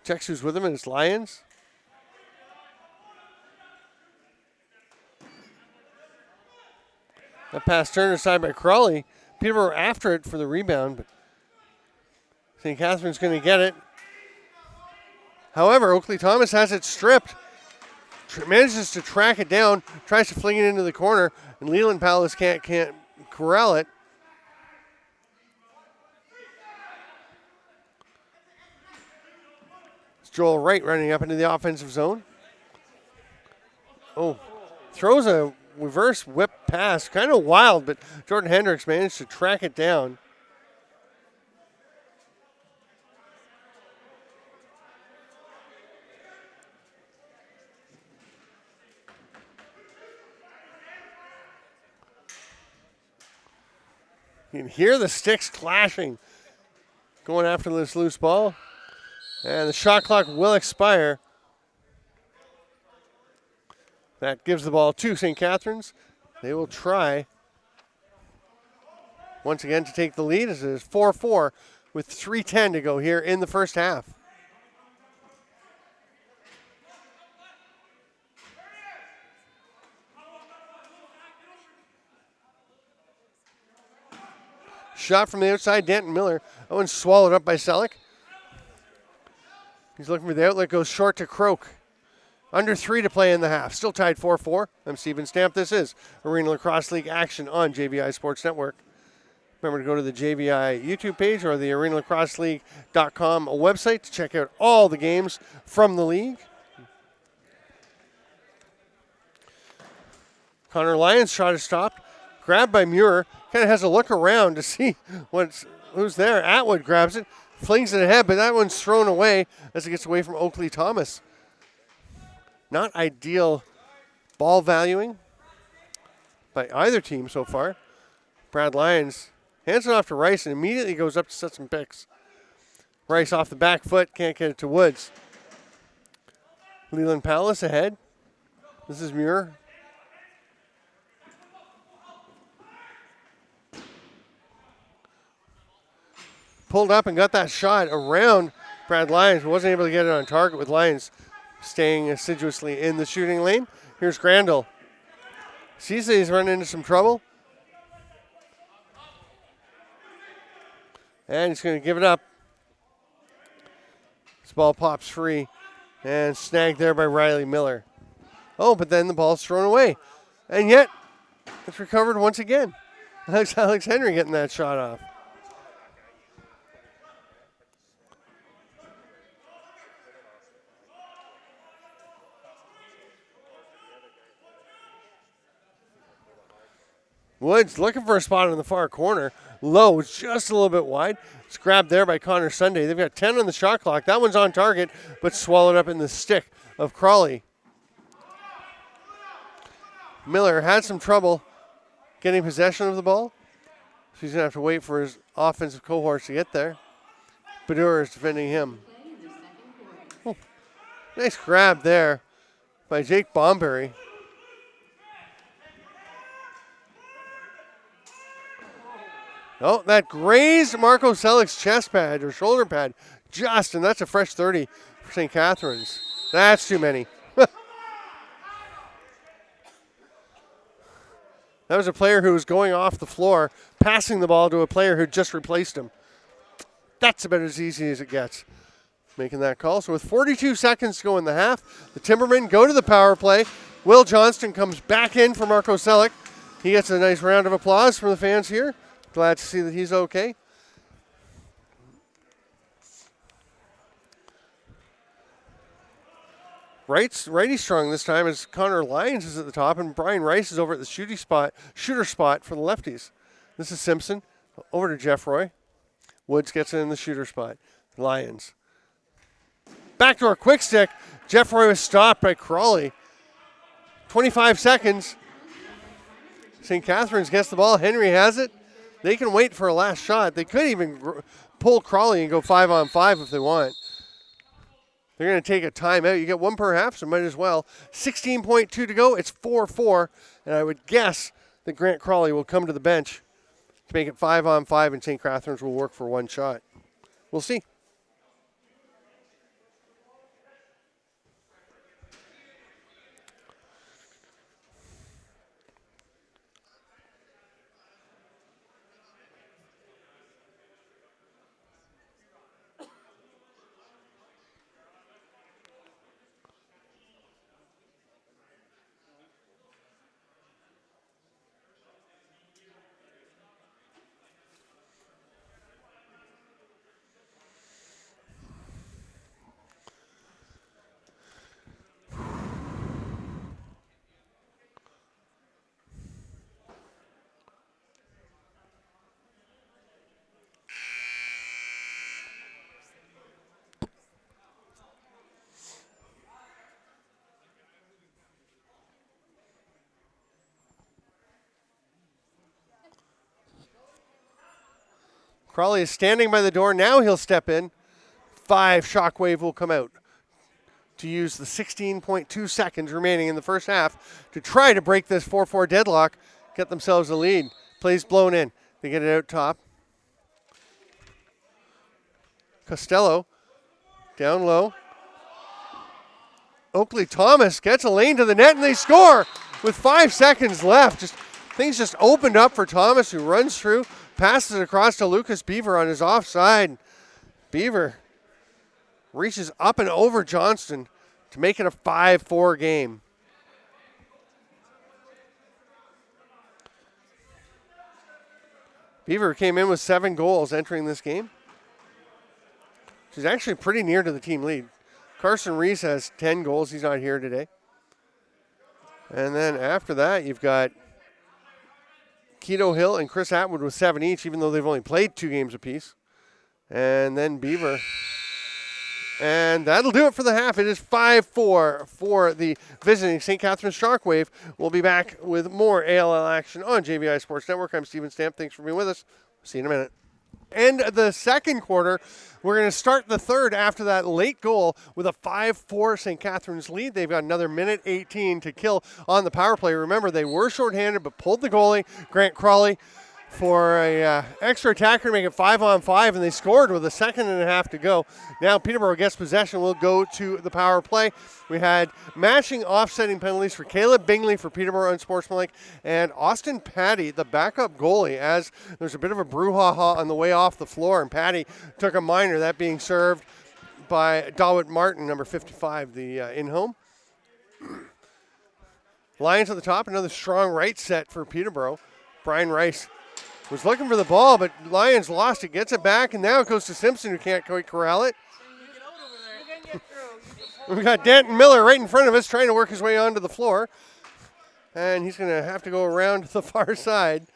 Checks who's with him, and it's Lyons. That pass turned aside by Crawley. Peterborough after it for the rebound, but St. Catharines going to get it. However, Oakley Thomas has it stripped. Manages to track it down, tries to fling it into the corner, and Leland Palace can't corral it. It's Joel Wright running up into the offensive zone. Oh, throws a reverse whip pass. Kind of wild, but Jordan Hendricks managed to track it down. You can hear the sticks clashing going after this loose ball. And the shot clock will expire. That gives the ball to St. Catharines. They will try once again to take the lead as it is 4-4 with 3:10 to go here in the first half. Shot from the outside, Danton Miller. That one's swallowed up by Selick. He's looking for the outlet, goes short to Croak. Under 3 to play in the half. Still tied 4-4. I'm Steven Stamp. This is Arena Lacrosse League action on JVI Sports Network. Remember to go to the JVI YouTube page or the arenalacrosseleague.com website to check out all the games from the league. Connor Lyons' shot is stopped. Grabbed by Muir. Kind of has a look around to see who's there. Atwood grabs it, flings it ahead, but that one's thrown away as it gets away from Oakley Thomas. Not ideal ball valuing by either team so far. Brad Lyons hands it off to Rice and immediately goes up to set some picks. Rice off the back foot, can't get it to Woods. Leland Palace ahead. This is Muir. Pulled up and got that shot around Brad Lyons, but wasn't able to get it on target with Lyons staying assiduously in the shooting lane. Here's Grandel. Sees that he's running into some trouble. And he's going to give it up. This ball pops free and snagged there by Riley Miller. Oh, but then the ball's thrown away. And yet, it's recovered once again. That's Alex Henry getting that shot off. Woods looking for a spot in the far corner. Low, just a little bit wide. It's grabbed there by Connor Sunday. They've got 10 on the shot clock. That one's on target, but swallowed up in the stick of Crawley. Miller had some trouble getting possession of the ball. So he's going to have to wait for his offensive cohorts to get there. Badur is defending him. Oh, nice grab there by Jake Bomberry. Oh, that grazed Marco Selick's chest pad or shoulder pad just, and that's a fresh 30 for St. Catharines. That's too many. That was a player who was going off the floor, passing the ball to a player who just replaced him. That's about as easy as it gets, making that call. So with 42 seconds to go in the half, the Timbermen go to the power play. Will Johnston comes back in for Marco Selleck. He gets a nice round of applause from the fans here. Glad to see that he's okay. Righty strong this time as Connor Lyons is at the top and Brian Rice is over at the shooter spot for the lefties. This is Simpson. Over to Jeff Roy. Woods gets it in the shooter spot. Lyons. Backdoor quick stick. Jeff Roy was stopped by Crawley. 25 seconds. St. Catharines gets the ball. Henry has it. They can wait for a last shot. They could even pull Crawley and go 5-on-5 if they want. They're going to take a timeout. You get one per half, so might as well. 16.2 to go. It's 4-4. And I would guess that Grant Crawley will come to the bench to make it 5-on-5, and St. Catharines will work for one shot. We'll see. Crawley is standing by the door. Now he'll step in. 5 Shockwave will come out to use the 16.2 seconds remaining in the first half to try to break this 4-4 deadlock, get themselves a lead. Plays blown in. They get it out top. Costello down low. Oakley Thomas gets a lane to the net and they score with 5 seconds left. Things just opened up for Thomas, who runs through, passes it across to Lucas Beaver on his offside. Beaver reaches up and over Johnston to make it a 5-4 game. Beaver came in with 7 goals entering this game. She's actually pretty near to the team lead. Carson Reese has 10 goals. He's not here today. And then after that, you've got Keto Hill and Chris Atwood with 7 each, even though they've only played 2 games apiece. And then Beaver. And that'll do it for the half. It is 5-4 for the visiting St. Catharines Shockwave. We'll be back with more ALL action on JVI Sports Network. I'm Steven Stamp. Thanks for being with us. See you in a minute. End of the second quarter. We're going to start the third after that late goal with a 5-4 St. Catharines lead. They've got another minute 18 to kill on the power play. Remember, they were shorthanded but pulled the goalie, Grant Crawley, for a extra attacker to make it 5-on-5, and they scored with a second and a half to go. Now Peterborough gets possession. We'll go to the power play. We had matching offsetting penalties for Caleb Bingley for Peterborough unsportsmanlike, and Austin Patty, the backup goalie, as there's a bit of a brouhaha on the way off the floor, and Patty took a minor, that being served by Dawit Martin, number 55, the in-home. Lions at the top, another strong right set for Peterborough. Brian Rice was looking for the ball, but Lions lost it, gets it back, and now it goes to Simpson, who can't quite corral it. We've got Danton Miller right in front of us trying to work his way onto the floor. And he's going to have to go around to the far side.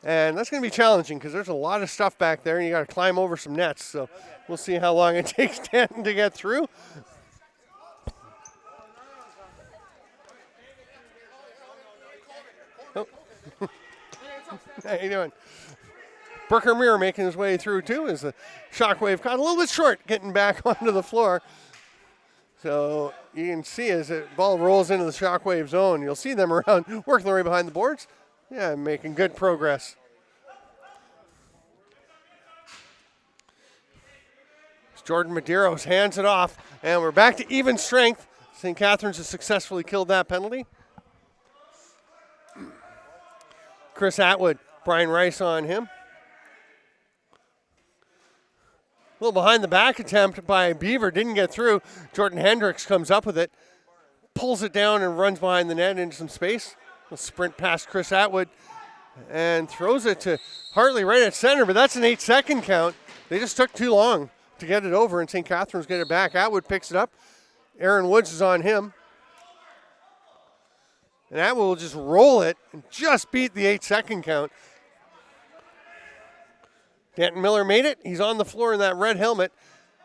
And that's going to be challenging because there's a lot of stuff back there, and you got to climb over some nets. So we'll see how long it takes Danton to get through. Oh. How you doing? Brooker Muir making his way through, too, as the Shockwave caught a little bit short getting back onto the floor. So you can see as the ball rolls into the Shockwave zone, you'll see them around working their way behind the boards. Yeah, making good progress. Jordan Medeiros hands it off, and we're back to even strength. St. Catharines has successfully killed that penalty. Chris Atwood, Brian Rice on him. A little behind the back attempt by Beaver, didn't get through. Jordan Hendricks comes up with it, pulls it down and runs behind the net into some space. A sprint past Chris Atwood and throws it to Hartley right at center, but that's an 8-second count. They just took too long to get it over, and St. Catharines get it back. Atwood picks it up. Aaron Woods is on him. And Atwood will just roll it and just beat the 8-second count. Danton Miller made it. He's on the floor in that red helmet.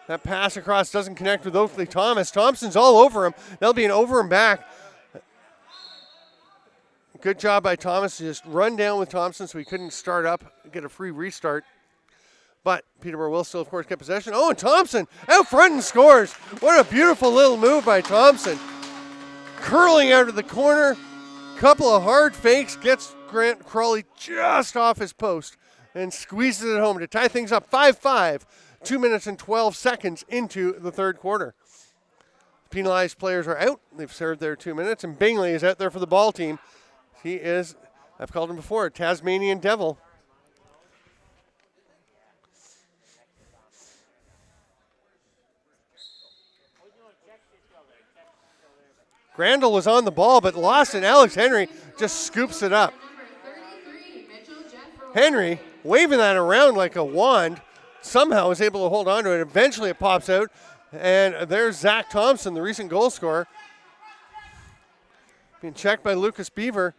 That pass across doesn't connect with Oakley Thomas. Thompson's all over him. That'll be an over and back. Good job by Thomas to just run down with Thompson so he couldn't start up, get a free restart. But Peterborough will still, of course, get possession. Oh, and Thompson out front and scores. What a beautiful little move by Thompson. Curling out of the corner. Couple of hard fakes. Gets Grant Crawley just off his post and squeezes it home to tie things up 5-5. 2 minutes and 12 seconds into the third quarter. Penalized players are out. They've served their 2 minutes. And Bingley is out there for the ball team. He is, I've called him before, a Tasmanian Devil. Grandel was on the ball, but lost it. Alex Henry just scoops it up. Henry, waving that around like a wand, somehow was able to hold on to it. Eventually it pops out, and there's Zach Thompson, the recent goal scorer. Being checked by Lucas Beaver.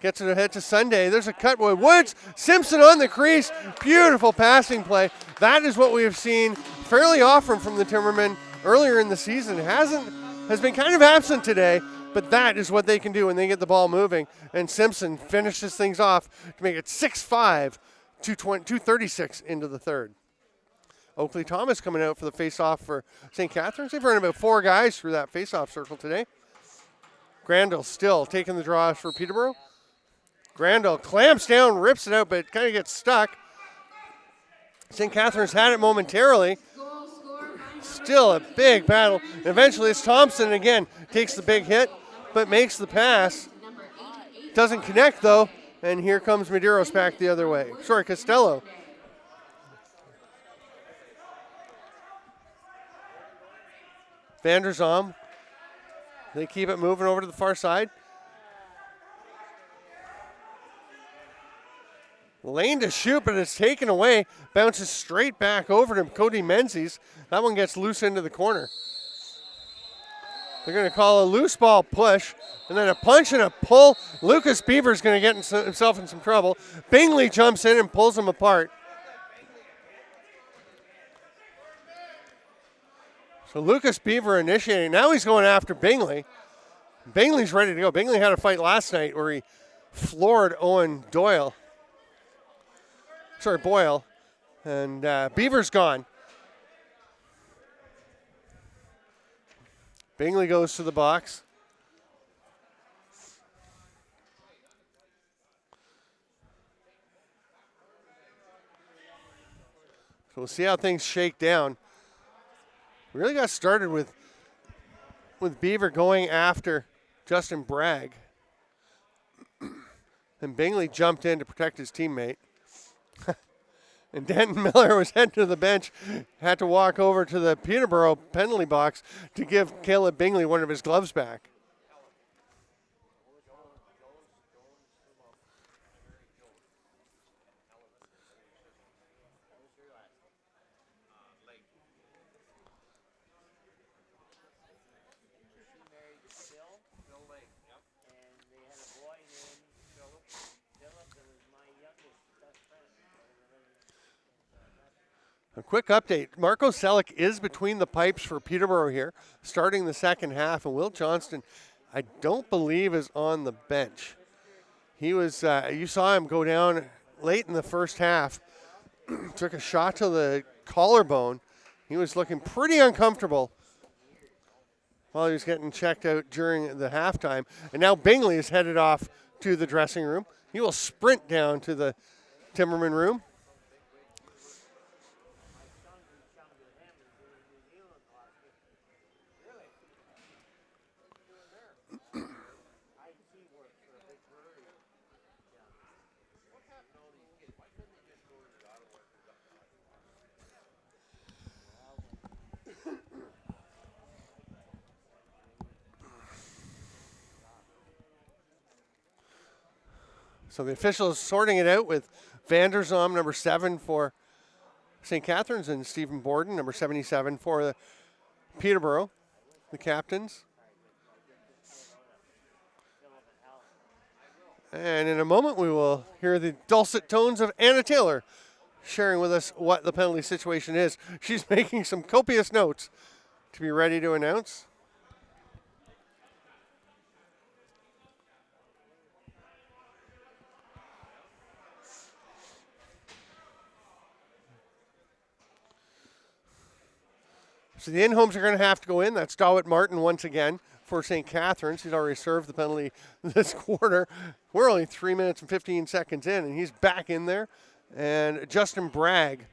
Gets it ahead to Sunday. There's a cut by Woods. Simpson on the crease. Beautiful passing play. That is what we have seen fairly often from the Timbermen earlier in the season. Has been kind of absent today, but that is what they can do when they get the ball moving. And Simpson finishes things off to make it 6-5, 2:36 into the third. Oakley Thomas coming out for the face-off for St. Catharines. They've run about 4 guys through that face-off circle today. Grandel still taking the draws for Peterborough. Grandel clamps down, rips it out, but kind of gets stuck. St. Catharines had it momentarily. Still a big battle. Eventually it's Thompson again. Takes the big hit, but makes the pass. Doesn't connect though, and here comes Medeiros back the other way. Sorry, Costello. Vanderzom. They keep it moving over to the far side. Lane to shoot, but it's taken away. Bounces straight back over to Cody Menzies. That one gets loose into the corner. They're going to call a loose ball push, and then a punch and a pull. Lucas Beaver's going to get himself in some trouble. Bingley jumps in and pulls him apart. So Lucas Beaver initiating. Now he's going after Bingley. Bingley's ready to go. Bingley had a fight last night where he floored Owen Boyle. And Beaver's gone. Bingley goes to the box. So we'll see how things shake down. We really got started with Beaver going after Justin Bragg. And Bingley jumped in to protect his teammate. And Denton Miller was heading to the bench, had to walk over to the Peterborough penalty box to give Caleb Bingley one of his gloves back. A quick update. Marco Selleck is between the pipes for Peterborough here, starting the second half. And Will Johnston, I don't believe, is on the bench. He was, you saw him go down late in the first half. Took a shot to the collarbone. He was looking pretty uncomfortable while he was getting checked out during the halftime. And now Bingley is headed off to the dressing room. He will sprint down to the Timberman room. So the officials sorting it out with Vanderzom, number 7 for St. Catharines, and Stephen Borden, number 77 for the Peterborough, the captains. And in a moment, we will hear the dulcet tones of Anna Taylor sharing with us what the penalty situation is. She's making some copious notes to be ready to announce. So the in-homes are going to have to go in. That's Dawit Martin once again for St. Catharines. He's already served the penalty this quarter. We're only 3 minutes and 15 seconds in, and he's back in there. And Justin Bragg,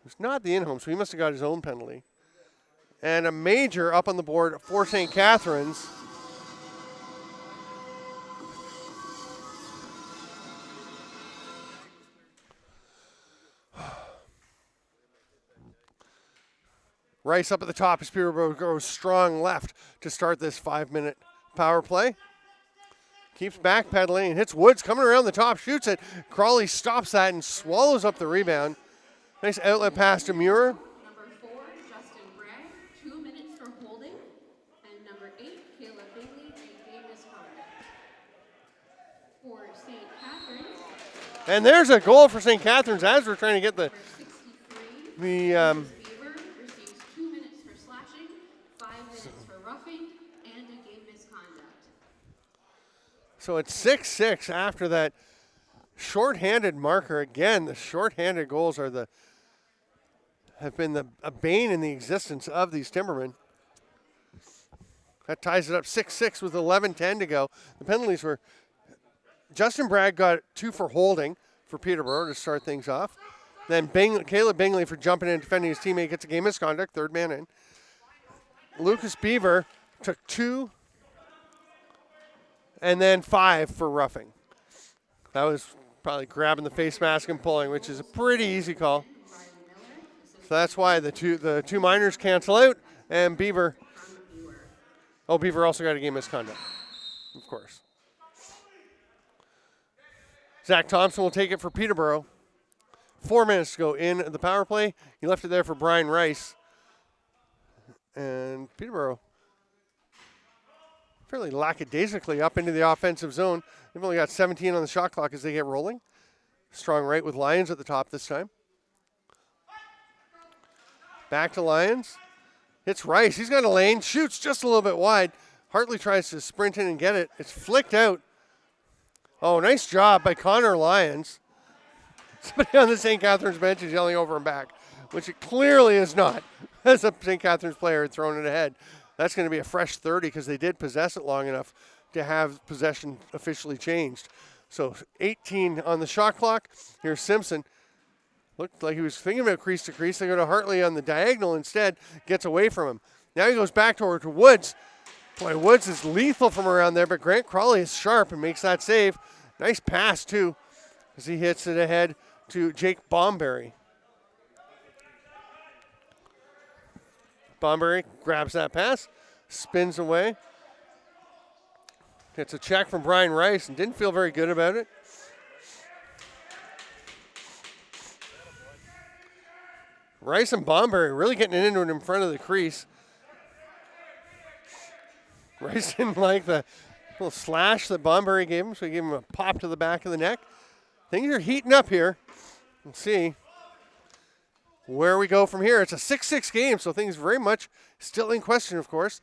who's not the in-home, so he must have got his own penalty. And a major up on the board for St. Catharines. Rice up at the top as Peterborough goes strong left to start this 5-minute power play. Keeps backpedaling and hits Woods coming around the top, shoots it. Crawley stops that and swallows up the rebound. Nice outlet pass to Muir. Number 4, Justin Bragg, 2 minutes for holding. And number 8, Caleb Bingley, a game misconduct. For St. Catharines. And there's a goal for St. Catharines as we're trying to get the Beaver receives 2 minutes for slashing, 5 minutes for roughing, and a game misconduct. So it's 6-6 after that shorthanded marker. Again, the shorthanded goals have been a bane in the existence of these Timbermen. That ties it up 6-6 with 11:10 to go. The penalties were Justin Bragg got 2 for holding for Peterborough to start things off. Then Caleb Bingley for jumping in and defending his teammate gets a game misconduct, third man in. Lucas Beaver took 2 and then 5 for roughing. That was probably grabbing the face mask and pulling, which is a pretty easy call. So that's why the two minors cancel out, and Beaver. Oh, Beaver also got a game misconduct, of course. Zach Thompson will take it for Peterborough. 4 minutes to go in the power play. He left it there for Brian Rice. And Peterborough fairly lackadaisically up into the offensive zone. They've only got 17 on the shot clock as they get rolling. Strong right with Lyons at the top this time. Back to Lyons. Hits Rice. He's got a lane. Shoots just a little bit wide. Hartley tries to sprint in and get it. It's flicked out. Oh, nice job by Connor Lyons. Somebody on the St. Catharines bench is yelling over him back, which it clearly is not, as a St. Catharines player had thrown it ahead. That's going to be a fresh 30 because they did possess it long enough to have possession officially changed. So 18 on the shot clock. Here's Simpson. Looked like he was thinking about crease to crease. They go to Hartley on the diagonal instead, gets away from him. Now he goes back toward to Woods. Boy, Woods is lethal from around there, but Grant Crawley is sharp and makes that save. Nice pass, too, as he hits it ahead to Jake Bomberry. Bomberry grabs that pass, spins away. Gets a check from Brian Rice and didn't feel very good about it. Rice and Bomberry really getting into it in front of the crease. Rice didn't like the little slash that Bomberry gave him, so he gave him a pop to the back of the neck. Things are heating up here. Let's see where we go from here. It's a 6-6 game, so things very much still in question, of course.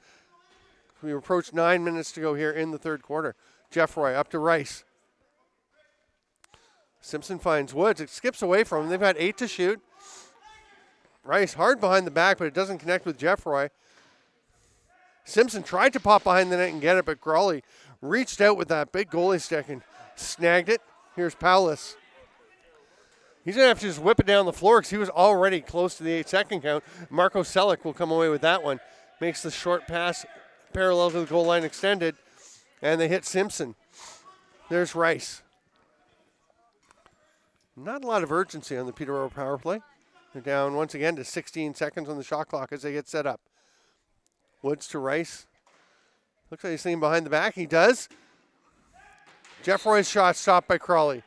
We approach 9 minutes to go here in the third quarter. Jeff Roy up to Rice. Simpson finds Woods. It skips away from him. They've got 8 to shoot. Rice hard behind the back, but it doesn't connect with Jeff Roy. Simpson tried to pop behind the net and get it, but Crawley reached out with that big goalie stick and snagged it. Here's Paulus. He's going to have to just whip it down the floor because he was already close to the 8-second count. Marco Selleck will come away with that one. Makes the short pass parallel to the goal line extended, and they hit Simpson. There's Rice. Not a lot of urgency on the Peterborough power play. They're down once again to 16 seconds on the shot clock as they get set up. Woods to Rice. Looks like he's sitting behind the back. He does. Jeff Roy's shot stopped by Crawley.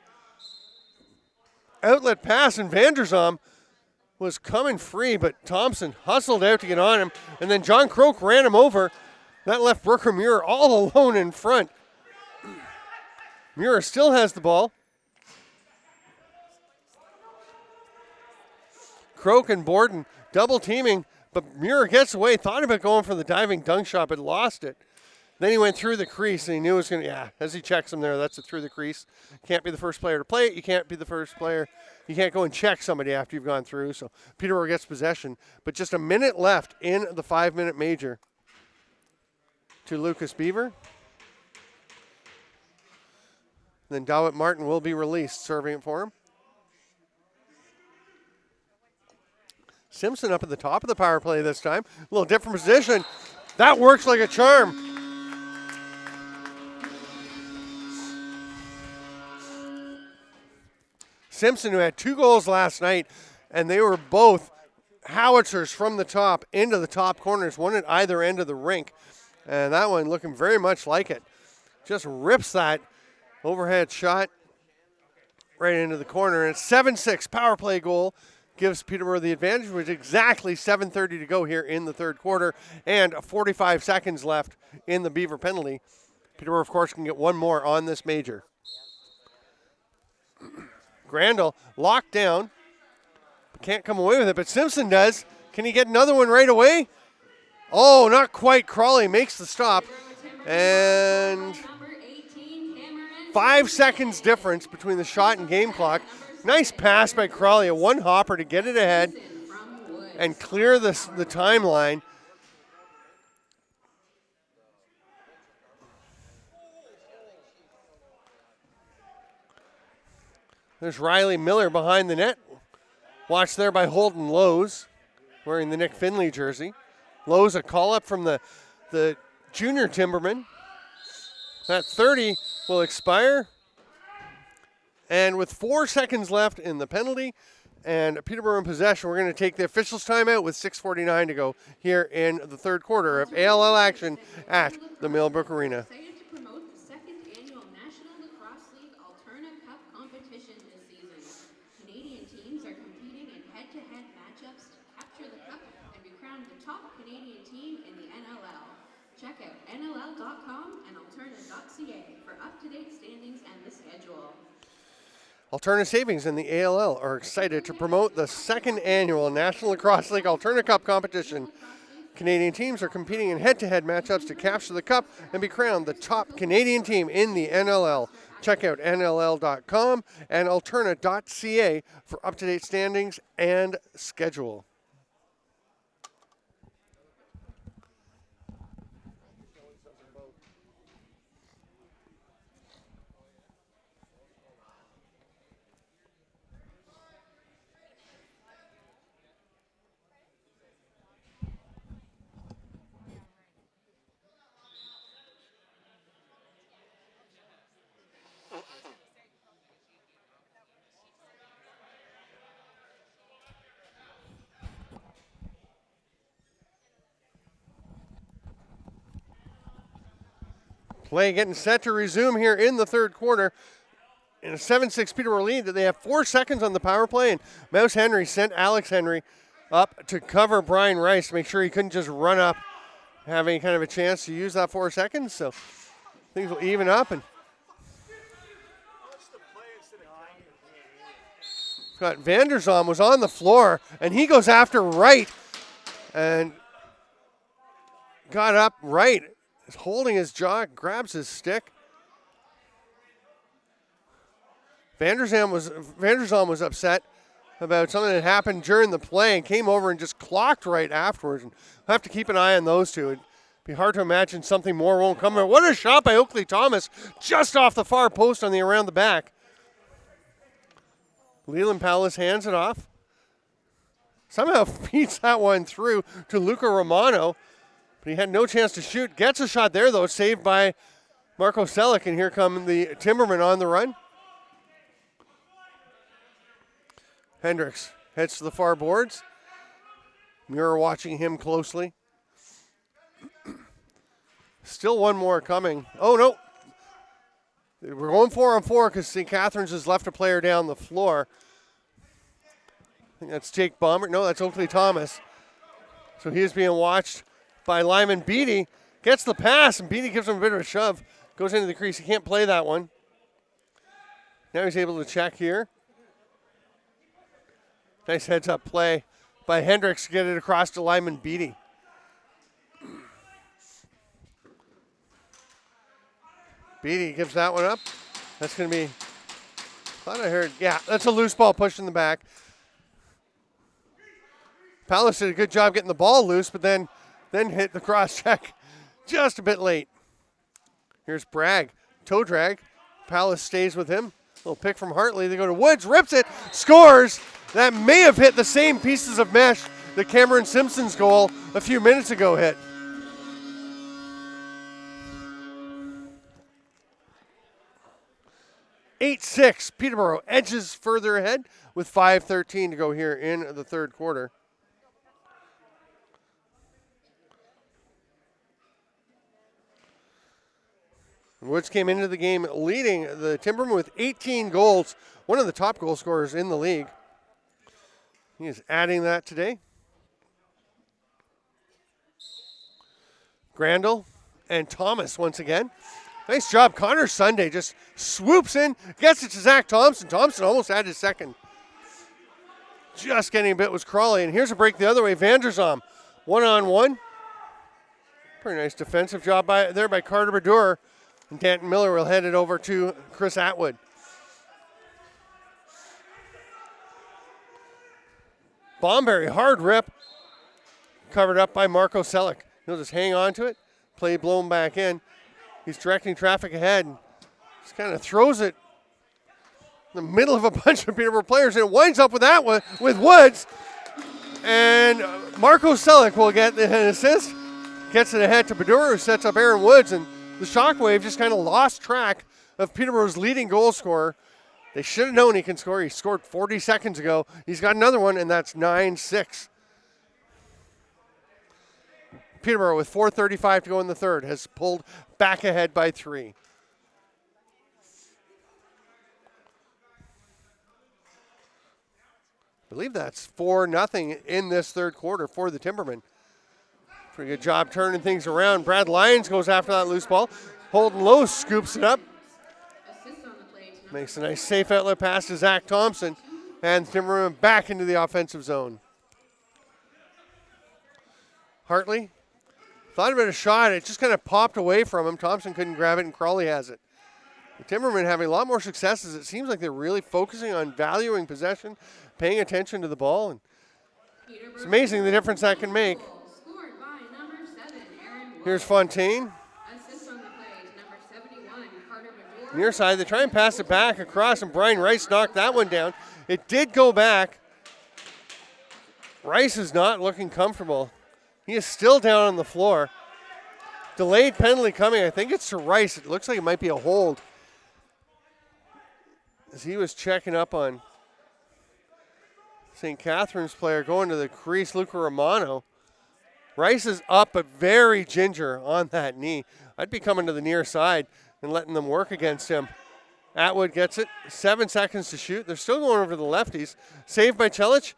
Outlet pass, and Vanderzam was coming free, but Thompson hustled out to get on him, and then John Croak ran him over. That left Brooker Muir all alone in front. Muir still has the ball. Croak and Borden double teaming, but Muir gets away, thought about going for the diving dunk shot, but lost it. Then he went through the crease, and he knew it was going to, as he checks him there, that's it through the crease. Can't be the first player to play it. You can't be the first player. You can't go and check somebody after you've gone through. So Peterborough gets possession, but just a minute left in the 5-minute major to Lucas Beaver. Then Dawit Martin will be released, serving it for him. Simpson up at the top of the power play this time. A little different position. That works like a charm. Simpson, who had 2 goals last night, and they were both howitzers from the top into the top corners, one at either end of the rink. And that one looking very much like it. Just rips that overhead shot right into the corner. And it's 7-6 power play goal. Gives Peterborough the advantage with exactly 7:30 to go here in the third quarter and 45 seconds left in the Beaver penalty. Peterborough, of course, can get one more on this major. Grandal locked down. Can't come away with it, but Simpson does. Can he get another one right away? Oh, not quite. Crawley makes the stop. And 5 seconds difference between the shot and game clock. Nice pass by Crawley, a one-hopper to get it ahead and clear the timeline. There's Riley Miller behind the net. Watched there by Holden Lowe's, wearing the Nick Finley jersey. Lowe's a call-up from the junior Timbermen. That 30 will expire. And with 4 seconds left in the penalty and Peterborough in possession, we're going to take the officials' timeout with 6:49 to go here in the third quarter of ALL action at the Millbrook Arena. Excited to promote the second annual National Lacrosse League Alterna Cup competition this season. Canadian teams are competing in head-to-head matchups to capture the cup and be crowned the top Canadian team in the NLL. Check out NLL.com and Alterna.ca for up-to-date standings and the schedule. Alterna Savings and the ALL are excited to promote the second annual National Lacrosse League Alterna Cup competition. Canadian teams are competing in head-to-head matchups to capture the cup and be crowned the top Canadian team in the NLL. Check out NLL.com and Alterna.ca for up-to-date standings and schedule. Play getting set to resume here in the third quarter. In a 7-6 Peterborough lead, they have 4 seconds on the power play, and Mouse Henry sent Alex Henry up to cover Brian Rice to make sure he couldn't just run up, have any kind of a chance to use that 4 seconds. So things will even up. And got Vanderzam was on the floor, and he goes after Wright and got up Wright. Is holding his jaw, grabs his stick. Vanderzam was upset about something that happened during the play and came over and just clocked Wright afterwards. And we'll have to keep an eye on those two. It'd be hard to imagine something more won't come. What a shot by Oakley Thomas, just off the far post on the around the back. Leland Palace hands it off. Somehow feeds that one through to Luca Romano. But he had no chance to shoot. Gets a shot there, though, saved by Marco Selleck. And here come the Timbermen on the run. Hendricks heads to the far boards. Muir watching him closely. Still one more coming. Oh, no. We're going 4-on-4 because St. Catharines has left a player down the floor. I think that's Jake Bomber. No, that's Oakley Thomas. So he is being watched by Lyman Beatty. Gets the pass, and Beatty gives him a bit of a shove. Goes into the crease. He can't play that one. Now he's able to check here. Nice heads-up play by Hendricks to get it across to Lyman Beatty. Beatty gives that one up. That's going to be, thought I heard, yeah, that's a loose ball pushed in the back. Palace did a good job getting the ball loose, but then hit the cross check just a bit late. Here's Bragg, toe drag. Palace stays with him. Little pick from Hartley. They go to Woods, rips it, scores. That may have hit the same pieces of mesh that Cameron Simpson's goal a few minutes ago hit. (8-6). Peterborough edges further ahead with 5:13 to go here in the third quarter. Woods came into the game leading the Timbermen with 18 goals, one of the top goal scorers in the league. He is adding that today. Grandel and Thomas once again. Nice job. Connor Sunday just swoops in, gets it to Zach Thompson. Thompson almost had his second. Just getting a bit was Crawley. And here's a break the other way. Vanderzam, one-on-one. Pretty nice defensive job there by Carter Badur. And Danton Miller will head it over to Chris Atwood. Bomberry, hard rip. Covered up by Marco Selleck. He'll just hang on to it. Play blown back in. He's directing traffic ahead. Just kind of throws it in the middle of a bunch of Peterborough players, and it winds up with that one, with Woods. And Marco Selleck will get an assist. Gets it ahead to Badur, who sets up Aaron Woods, and the Shockwave just kind of lost track of Peterborough's leading goal scorer. They should have known he can score. He scored 40 seconds ago. He's got another one, and that's 9-6. Peterborough, with 4:35 to go in the third, has pulled back ahead by 3. I believe that's 4-0 in this third quarter for the Timbermen. Pretty good job turning things around. Brad Lyons goes after that loose ball. Holden Lowe scoops it up. Makes a nice safe outlet pass to Zach Thompson. And Timberman back into the offensive zone. Hartley thought about a shot. It just kind of popped away from him. Thompson couldn't grab it, and Crawley has it. The Timbermen having a lot more successes. It seems like they're really focusing on valuing possession, paying attention to the ball. And it's amazing the difference that can make. Here's Fontaine. Near side, they try and pass it back across, and Brian Rice knocked that one down. It did go back. Rice is not looking comfortable. He is still down on the floor. Delayed penalty coming. I think it's to Rice. It looks like it might be a hold, as he was checking up on St. Catharines player going to the crease, Luca Romano. Rice is up, but very ginger on that knee. I'd be coming to the near side and letting them work against him. Atwood gets it. 7 seconds to shoot. They're still going over the lefties. Saved by Celich.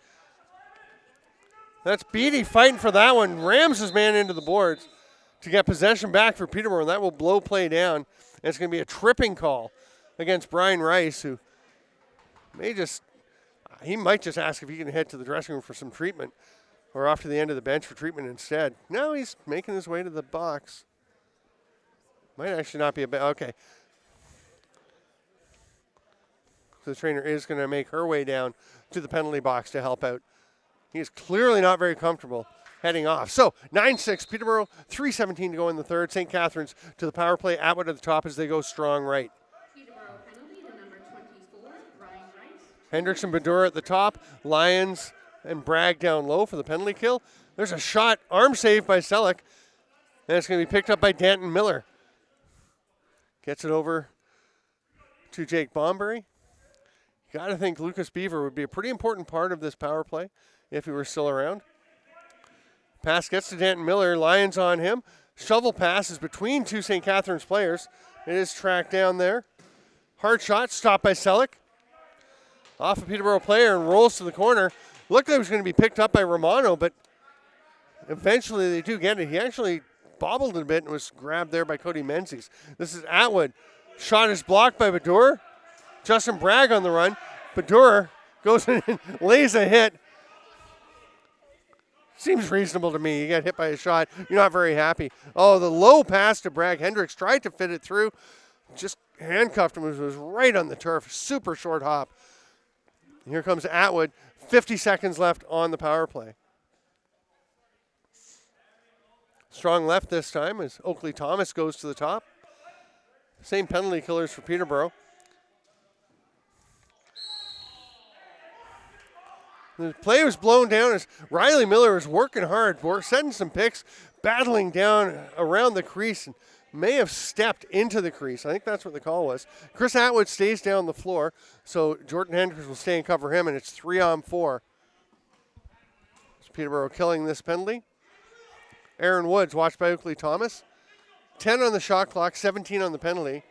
That's Beatty fighting for that one. Rams his man into the boards to get possession back for Peterborough, and that will blow play down. And it's going to be a tripping call against Brian Rice, who might just ask if he can head to the dressing room for some treatment, or off to the end of the bench for treatment instead. Now he's making his way to the box. Might actually not be a bad, okay. So the trainer is going to make her way down to the penalty box to help out. He is clearly not very comfortable heading off. So 9-6 Peterborough, 3:17 to go in the third. St. Catharines to the power play. Atwood at the top as they go strong right. Peterborough penalty to number 24, Brian Rice. Hendricks and Badur at the top. Lyons and Bragg down low for the penalty kill. There's a shot, arm save by Selleck, and it's going to be picked up by Danton Miller. Gets it over to Jake Bomberry. You got to think Lucas Beaver would be a pretty important part of this power play if he were still around. Pass gets to Danton Miller. Lyons on him. Shovel pass is between two St. Catharines players. It is tracked down there. Hard shot, stopped by Selleck. Off a Peterborough player and rolls to the corner. Looked like it was going to be picked up by Romano, but eventually they do get it. He actually bobbled it a bit and was grabbed there by Cody Menzies. This is Atwood. Shot is blocked by Badur. Justin Bragg on the run. Badur goes in and lays a hit. Seems reasonable to me. You get hit by a shot, you're not very happy. Oh, the low pass to Bragg. Hendricks tried to fit it through. Just handcuffed him. It was right on the turf. Super short hop. And here comes Atwood. 50 seconds left on the power play. Strong left this time as Oakley Thomas goes to the top. Same penalty killers for Peterborough. The play was blown down as Riley Miller was working hard, setting some picks, battling down around the crease, and may have stepped into the crease. I think that's what the call was. Chris Atwood stays down the floor, so Jordan Hendricks will stay and cover him, and it's 3-on-4. So Peterborough killing this penalty. Aaron Woods, watched by Oakley Thomas. 10 on the shot clock, 17 on the penalty.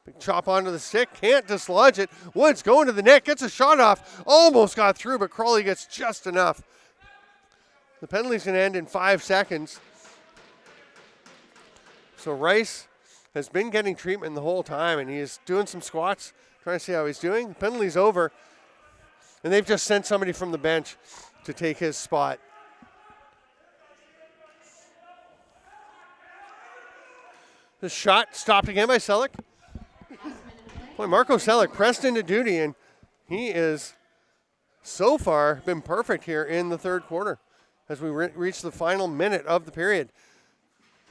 Big chop onto the stick, can't dislodge it. Woods going to the net, gets a shot off, almost got through, but Crawley gets just enough. The penalty's going to end in 5 seconds. So Rice has been getting treatment the whole time, and he is doing some squats, trying to see how he's doing. The penalty's over, and they've just sent somebody from the bench to take his spot. The shot stopped again by Selleck. Boy, Marco Selleck pressed into duty, and he is so far been perfect here in the third quarter as we reach the final minute of the period.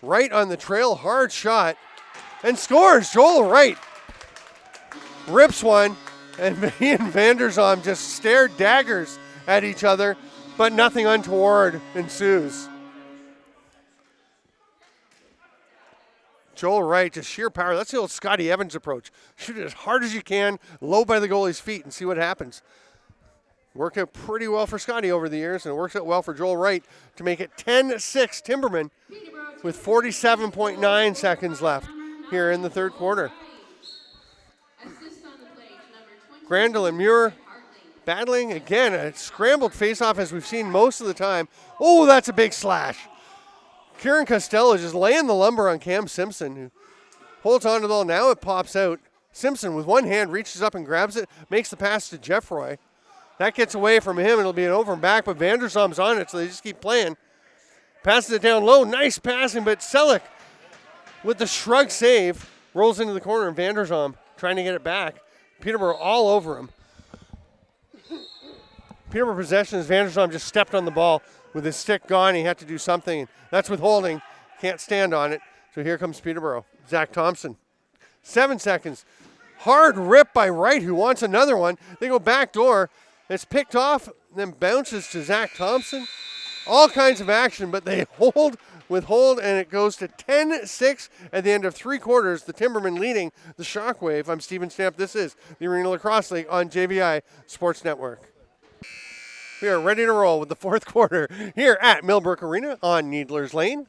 Wright on the trail, hard shot, and scores. Joel Wright rips one, and he and Vanderzom just stare daggers at each other, but nothing untoward ensues. Joel Wright, just sheer power. That's the old Scotty Evans approach. Shoot it as hard as you can, low by the goalie's feet, and see what happens. Worked out pretty well for Scotty over the years, and it works out well for Joel Wright to make it 10-6 Timbermen with 47.9 seconds left here in the third quarter. Grandel and Muir battling again. A scrambled faceoff as we've seen most of the time. Oh, that's a big slash. Kieran Costello just laying the lumber on Cam Simpson, who holds on to the ball. Now it pops out. Simpson with one hand reaches up and grabs it, makes the pass to Jeff Roy. That gets away from him. It'll be an over and back, but Vanderzom's on it, so they just keep playing. Passes it down low. Nice passing, but Selleck with the shrug save rolls into the corner, and Vanderzom trying to get it back. Peterborough all over him. Peterborough possession as Vanderzom just stepped on the ball. With his stick gone, he had to do something. That's withholding. Can't stand on it. So here comes Peterborough. Zach Thompson. 7 seconds. Hard rip by Wright, who wants another one. They go back door. It's picked off, then bounces to Zach Thompson. All kinds of action, but they withhold, and it goes to 10-6 at the end of 3 quarters. The Timbermen leading the Shockwave. I'm Steven Stamp. This is the Arena Lacrosse League on JVI Sports Network. We are ready to roll with the fourth quarter here at Millbrook Arena on Needler's Lane.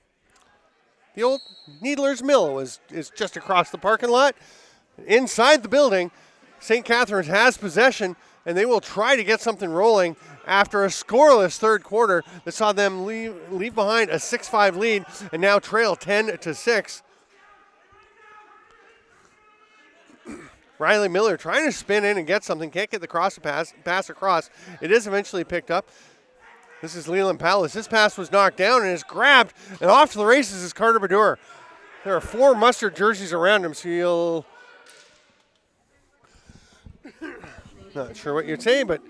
The old Needler's Mill is just across the parking lot. Inside the building, St. Catharines has possession, and they will try to get something rolling after a scoreless third quarter that saw them leave behind a 6-5 lead and now trail 10-6. Riley Miller trying to spin in and get something. Can't get the pass across. It is eventually picked up. This is Leland Palace. His pass was knocked down and is grabbed. And off to the races is Carter Badur. There are 4 mustard jerseys around him, so you'll... Not sure what you'd say, but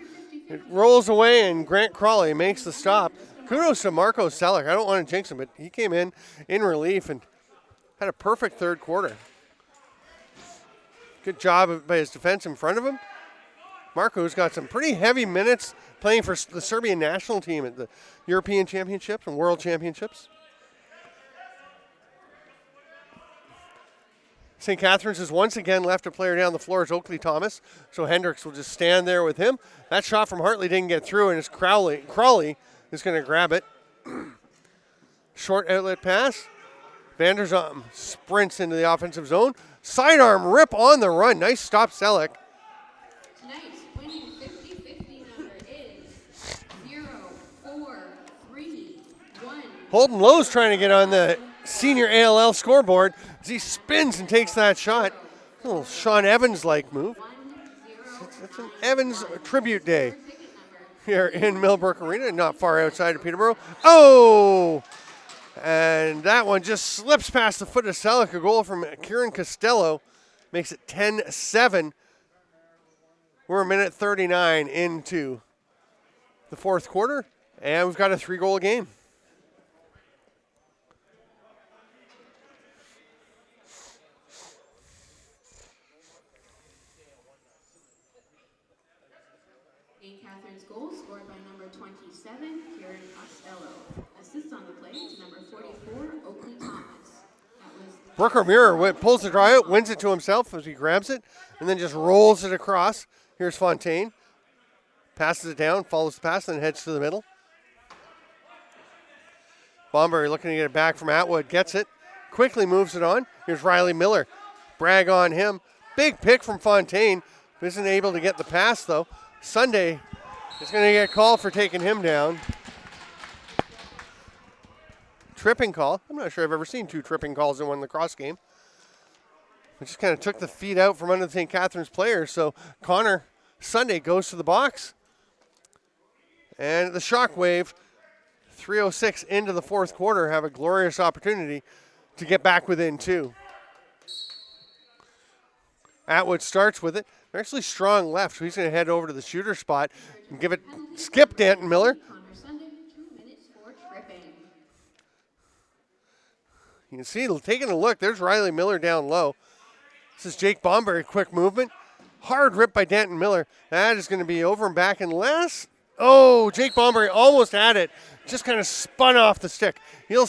it rolls away and Grant Crawley makes the stop. Kudos to Marco Selleck. I don't want to jinx him, but he came in relief and had a perfect third quarter. Good job by his defense in front of him. Marco's got some pretty heavy minutes playing for the Serbian national team at the European Championships and World Championships. St. Catharines has once again left a player down the floor. It's Oakley Thomas, so Hendricks will just stand there with him. That shot from Hartley didn't get through, and it's Crawley is going to grab it. Short outlet pass. Vanderzom sprints into the offensive zone. Sidearm rip on the run. Nice stop, Selleck. Tonight's winning 50-50 number is 0-4-3-1. Holden Lowe's trying to get on the senior ALL scoreboard as he spins and takes that shot. A little Sean Evans-like move. It's an Evans tribute day here in Millbrook Arena, not far outside of Peterborough. Oh! And that one just slips past the foot of Selleck. A goal from Kieran Costello makes it 10-7. We're a minute 39 into the fourth quarter, and we've got a 3-goal game. A Catharines goal scored by number 27, Kieran Costello. Assist on the play to number 44, Oakley Thomas. That was Brooker Muir pulls the draw out, wins it to himself as he grabs it, and then just rolls it across. Here's Fontaine. Passes it down, follows the pass, then heads to the middle. Bomberry looking to get it back from Atwood, gets it, quickly moves it on. Here's Riley Miller. Brag on him. Big pick from Fontaine. Isn't able to get the pass, though. Sunday is going to get called for taking him down. Tripping call. I'm not sure I've ever seen 2 tripping calls in one lacrosse game. It just kind of took the feet out from under the St. Catharines players. So Connor Sunday goes to the box. And the Shockwave, 3:06 into the fourth quarter, have a glorious opportunity to get back within 2. Atwood starts with it. They're actually strong left, so he's going to head over to the shooter spot and give it, skip Danton Miller. Connor Sunday, 2 minutes for tripping. You can see, taking a look, there's Riley Miller down low. This is Jake Bomberry, quick movement. Hard rip by Danton Miller. That is going to be over and back unless, oh, Jake Bomberry almost had it. Just kind of spun off the stick. He'll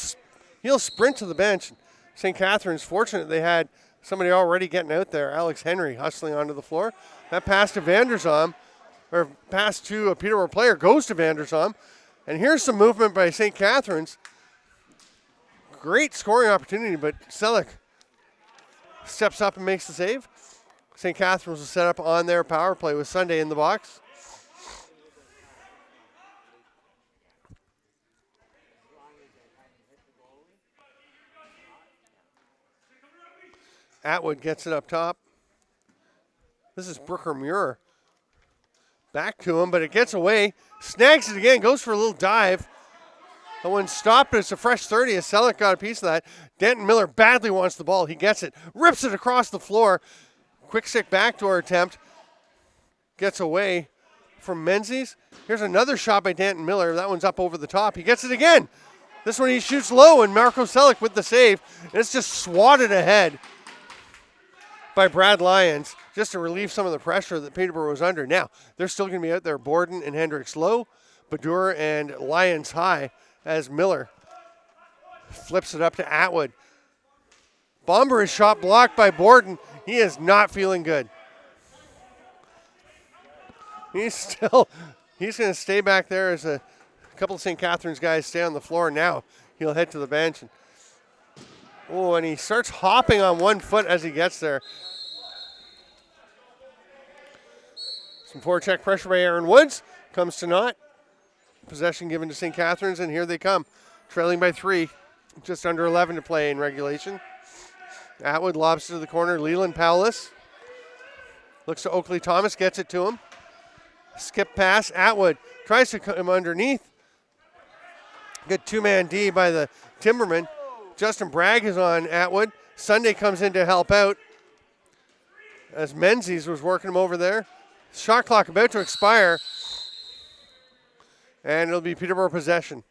sprint to the bench. St. Catharines, fortunate they had somebody already getting out there. Alex Henry hustling onto the floor. That pass to Vanderzom, or pass to a Peterborough player, goes to Vanderzom. And here's some movement by St. Catharines. Great scoring opportunity, but Selleck steps up and makes the save. St. Catharines will set up on their power play with Sunday in the box. Atwood gets it up top. This is Brooker Muir. Back to him, but it gets away. Snags it again, goes for a little dive. That one stopped, but it's a fresh 30 as Selleck got a piece of that. Danton Miller badly wants the ball. He gets it, rips it across the floor. Quick stick backdoor attempt. Gets away from Menzies. Here's another shot by Danton Miller. That one's up over the top. He gets it again. This one he shoots low, and Marco Selleck with the save. And it's just swatted ahead by Brad Lyons just to relieve some of the pressure that Peterborough was under. Now, they're still going to be out there. Borden and Hendricks low, Badur and Lyons high as Miller flips it up to Atwood. Bomber is shot blocked by Borden. He is not feeling good. He's going to stay back there as a couple of St. Catharines guys stay on the floor. Now he'll head to the bench. And he starts hopping on one foot as he gets there. Some forecheck pressure by Aaron Woods. Comes to naught. Possession given to St. Catharines, and here they come. Trailing by 3. Just under 11 to play in regulation. Atwood lobs to the corner. Leland Powless looks to Oakley Thomas, gets it to him. Skip pass. Atwood tries to come underneath. Good 2-man D by the Timbermen. Justin Bragg is on Atwood. Sunday comes in to help out as Menzies was working him over there. Shot clock about to expire. And it'll be Peterborough possession.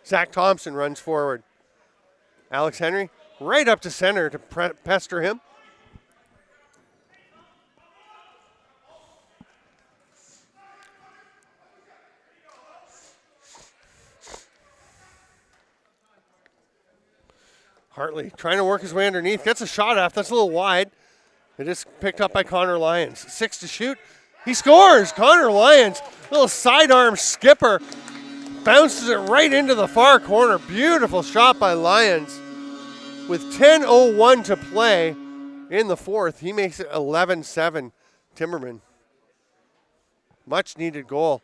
Zach Thompson runs forward. Alex Henry right up to center to pester him. Hartley trying to work his way underneath. Gets a shot off. That's a little wide. It is picked up by Connor Lyons. 6 to shoot. He scores. Connor Lyons, little sidearm skipper. bounces it right into the far corner. Beautiful shot by Lyons. With 10:01 to play in the fourth, he makes it 11-7 Timbermen. Much needed goal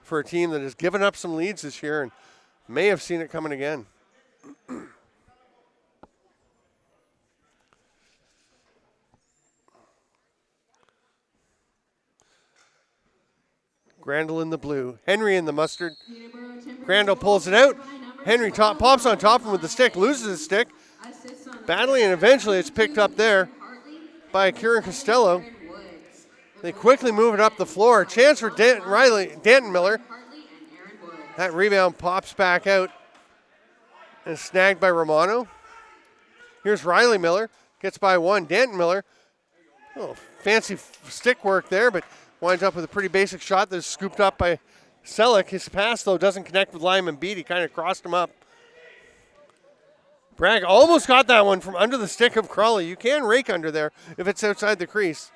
for a team that has given up some leads this year and may have seen it coming again. Grandel in the blue. Henry in the mustard. Grandel pulls it out. Henry pops on top of him with the stick, loses his stick. Battling, and eventually it's picked up there by Kieran Costello. They quickly move it up the floor. Chance for Danton Miller. That rebound pops back out and is snagged by Romano. Here's Riley Miller. Gets by one. Danton Miller. Oh, fancy stick work there, but winds up with a pretty basic shot that's scooped up by Selleck. His pass, though, doesn't connect with Lyman Beat. He kind of crossed him up. Bragg almost got that one from under the stick of Crawley. You can rake under there if it's outside the crease.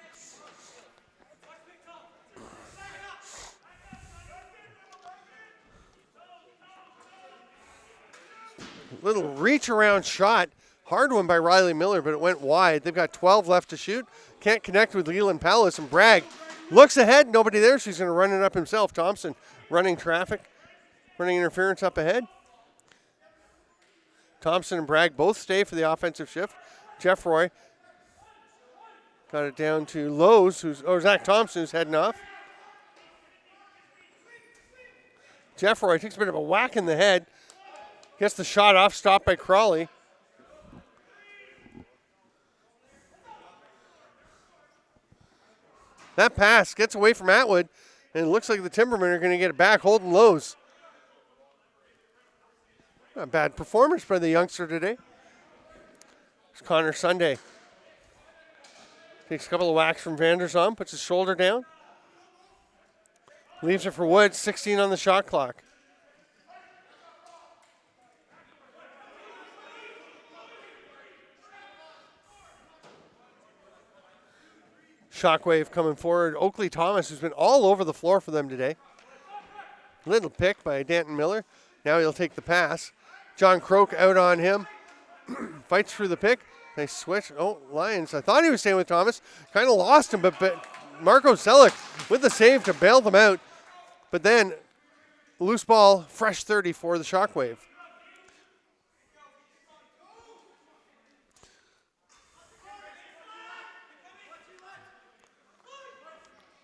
Little reach around shot. Hard one by Riley Miller, but it went wide. They've got 12 left to shoot. Can't connect with Leland Palace, and Bragg looks ahead. Nobody there, so he's going to run it up himself. Thompson running traffic, running interference up ahead. Thompson and Bragg both stay for the offensive shift. Jeff Roy got it down to Lowe's, Zach Thompson, who's heading off. Jeff Roy takes a bit of a whack in the head. Gets the shot off, stopped by Crawley. That pass gets away from Atwood, and it looks like the Timbermen are going to get it back. Holden Lowe's. Not a bad performance by the youngster today. It's Connor Sunday. Takes a couple of whacks from Vanderzon, puts his shoulder down. Leaves it for Woods, 16 on the shot clock. Shockwave coming forward. Oakley Thomas, who's been all over the floor for them today. Little pick by Danton Miller. Now he'll take the pass. John Croak out on him. Fights through the pick. They switch. Oh, Lions. I thought he was staying with Thomas. Kind of lost him, but Marco Selleck with the save to bail them out. But then, loose ball, fresh 30 for the Shockwave.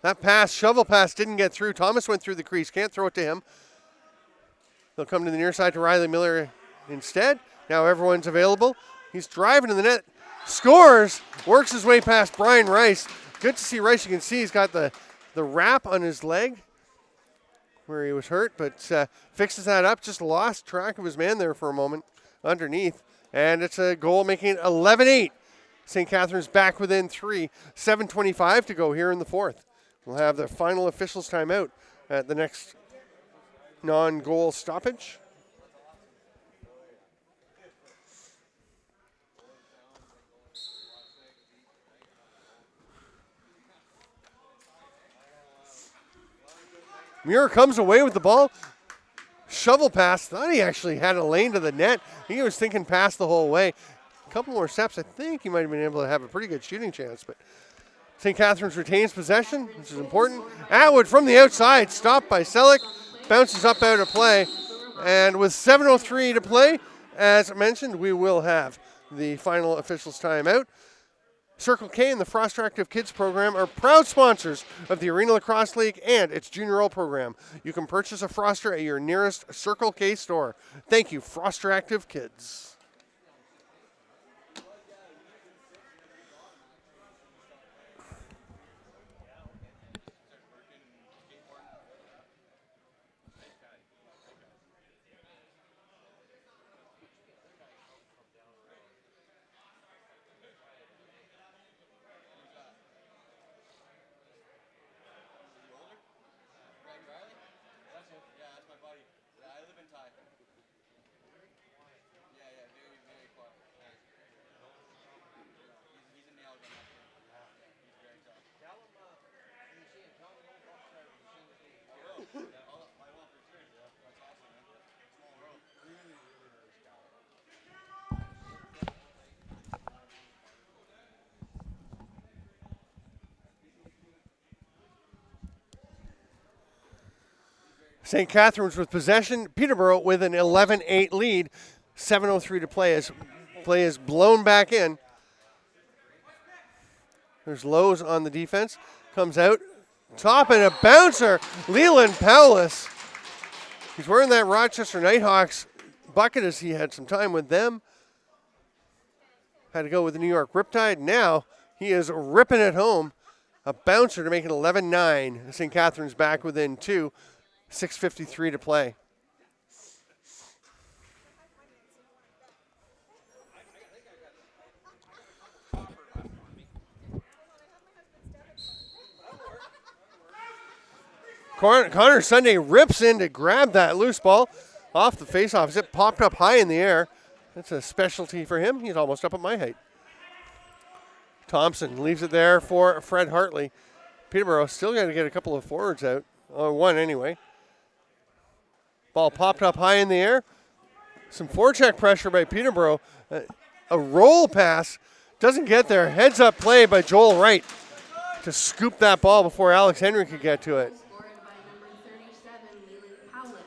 That pass, shovel pass, didn't get through. Thomas went through the crease. Can't throw it to him. They'll come to the near side to Riley Miller instead. Now everyone's available. He's driving to the net. Scores. Works his way past Brian Rice. Good to see Rice. You can see he's got the wrap on his leg where he was hurt, but fixes that up. Just lost track of his man there for a moment underneath. And it's a goal making it 11-8. St. Catharines back within 3. 7:25 to go here in the fourth. We'll have the final officials timeout at the next non-goal stoppage. Muir comes away with the ball. Shovel pass. Thought he actually had a lane to the net. He was thinking pass the whole way. A couple more steps. I think he might have been able to have a pretty good shooting chance, but St. Catharines retains possession, which is important. Atwood from the outside, stopped by Selleck, bounces up out of play. And with 7:03 to play, as mentioned, we will have the final officials timeout. Circle K and the Frost Active Kids program are proud sponsors of the Arena Lacrosse League and its Junior Roll program. You can purchase a Froster at your nearest Circle K store. Thank you, Froster Active Kids. St. Catharines with possession. Peterborough with an 11-8 lead. 7:03 to play as play is blown back in. There's Lowe's on the defense. Comes out. Top and a bouncer. Leland Powless. He's wearing that Rochester Nighthawks bucket as he had some time with them. Had to go with the New York Riptide. Now he is ripping it home. A bouncer to make it 11-9. St. Catharines back within 2. 6:53 to play. Connor Sunday rips in to grab that loose ball off the faceoff. It popped up high in the air. That's a specialty for him. He's almost up at my height. Thompson leaves it there for Fred Hartley. Peterborough still got to get a couple of forwards out. One anyway. Ball popped up high in the air. Some forecheck pressure by Peterborough. A roll pass. Doesn't get there. Heads up play by Joel Wright to scoop that ball before Alex Henry could get to it. Scored by number 37, Leland Powless.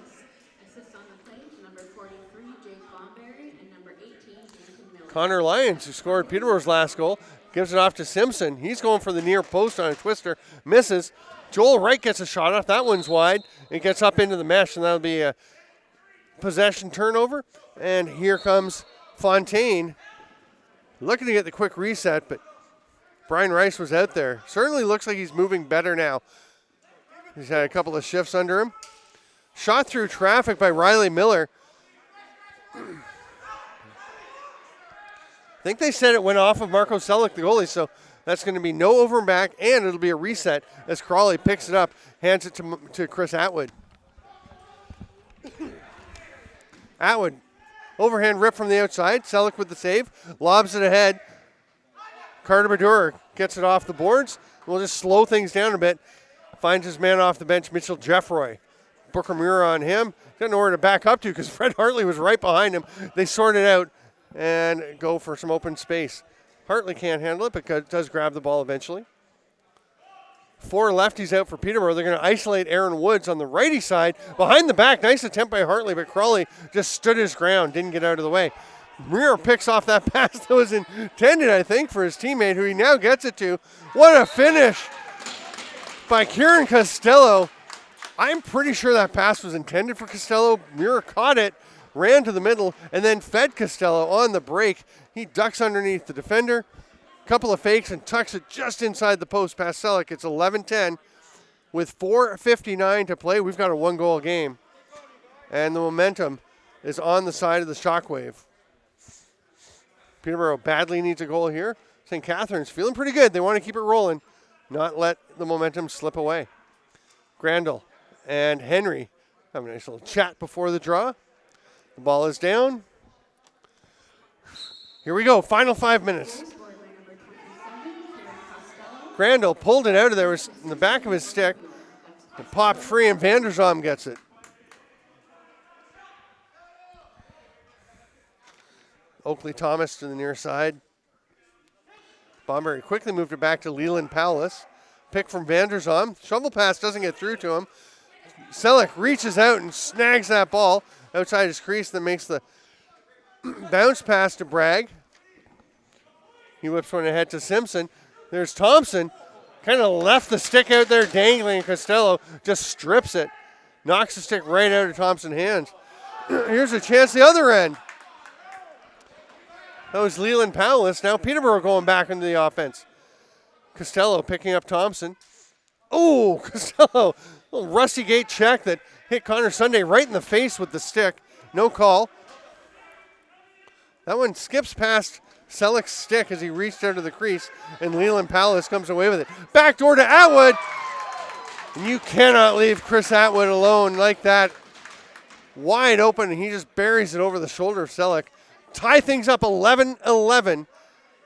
Assists on the play to number 43, Jake Bomberry, and number 18, Nathan Miller. Connor Lyons, who scored Peterborough's last goal, gives it off to Simpson. He's going for the near post on a twister. Misses. Joel Wright gets a shot off. That one's wide. It gets up into the mesh, and that'll be a possession turnover. And here comes Fontaine. Looking to get the quick reset, but Brian Rice was out there. Certainly looks like he's moving better now. He's had a couple of shifts under him. Shot through traffic by Riley Miller. I think they said it went off of Marco Selleck, the goalie, so that's going to be no over and back, and it'll be a reset as Crawley picks it up, hands it to Chris Atwood. Atwood, overhand rip from the outside. Selleck with the save, lobs it ahead. Carter Badura gets it off the boards. We'll just slow things down a bit. Finds his man off the bench, Mitchell Jeffroy. Booker Muir on him. Got nowhere to back up to because Fred Hartley was right behind him. They sort it out and go for some open space. Hartley can't handle it, but does grab the ball eventually. 4 lefties out for Peterborough. They're going to isolate Aaron Woods on the righty side. Behind the back, nice attempt by Hartley, but Crawley just stood his ground, didn't get out of the way. Muir picks off that pass that was intended, I think, for his teammate, who he now gets it to. What a finish by Kieran Costello. I'm pretty sure that pass was intended for Costello. Muir caught it, ran to the middle, and then fed Costello on the break. He ducks underneath the defender, couple of fakes, and tucks it just inside the post past Selleck. It's 11-10 with 4:59 to play. We've got a 1-goal game, and the momentum is on the side of the Shockwave. Peterborough badly needs a goal here. St. Catharines feeling pretty good. They want to keep it rolling, not let the momentum slip away. Grandel and Henry have a nice little chat before the draw. The ball is down. Here we go, final 5 minutes. Scored by number 27, Kieran Costello. Grandel pulled it out of there, was in the back of his stick. It popped free, and Vanderzom gets it. Oakley Thomas to the near side. Bomberry quickly moved it back to Leland Powless. Pick from Vanderzom. Shovel pass doesn't get through to him. Selleck reaches out and snags that ball outside his crease that makes the bounce pass to Bragg. He whips one ahead to Simpson. There's Thompson. Kind of left the stick out there dangling. Costello just strips it. Knocks the stick right out of Thompson's hands. Here's a chance the other end. That was Leland Powless. Now Peterborough going back into the offense. Costello picking up Thompson. Oh, Costello. A little rusty gate check that hit Connor Sunday right in the face with the stick. No call. That one skips past Selleck's stick as he reached out of the crease, and Leland Powless comes away with it. Backdoor to Atwood. And you cannot leave Chris Atwood alone like that. Wide open, and he just buries it over the shoulder of Selleck. Tie things up 11-11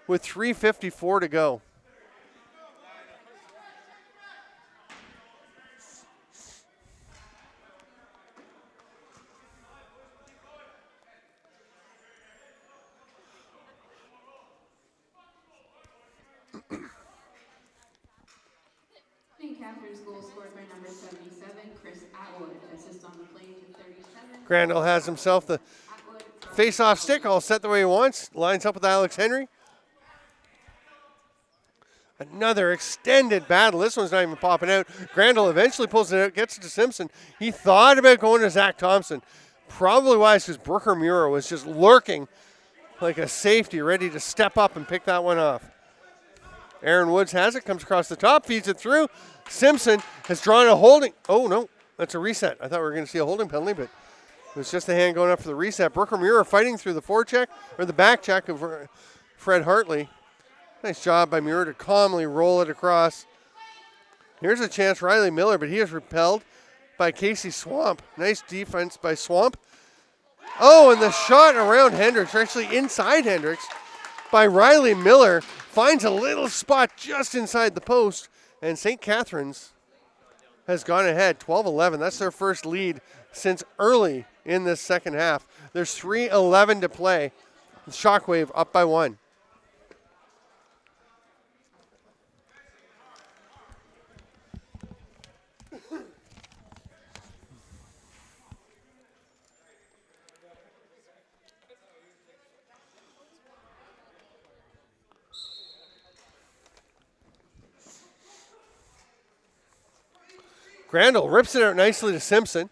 with 3:54 to go. St. Catharines goal scored by number 77, Chris Atwood. Assist on the play to 37. Grandel has himself the Atwood from face-off stick all set the way he wants. Lines up with Alex Henry. Another extended battle. This one's not even popping out. Grandel eventually pulls it out, gets it to Simpson. He thought about going to Zach Thompson. Probably wise because Brooker Muir was just lurking like a safety, ready to step up and pick that one off. Aaron Woods has it, comes across the top, feeds it through. Simpson has drawn a holding. Oh, no, that's a reset. I thought we were going to see a holding penalty, but it was just a hand going up for the reset. Brooker Muir fighting through the forecheck, or the back check of Fred Hartley. Nice job by Muir to calmly roll it across. Here's a chance, Riley Miller, but he is repelled by Casey Swamp. Nice defense by Swamp. Oh, and the shot around Hendricks, or actually inside Hendricks, by Riley Miller. Finds a little spot just inside the post, and St. Catharines has gone ahead 12-11. That's their first lead since early in this second half. There's 3:11 to play. Shockwave up by 1. Grandel rips it out nicely to Simpson.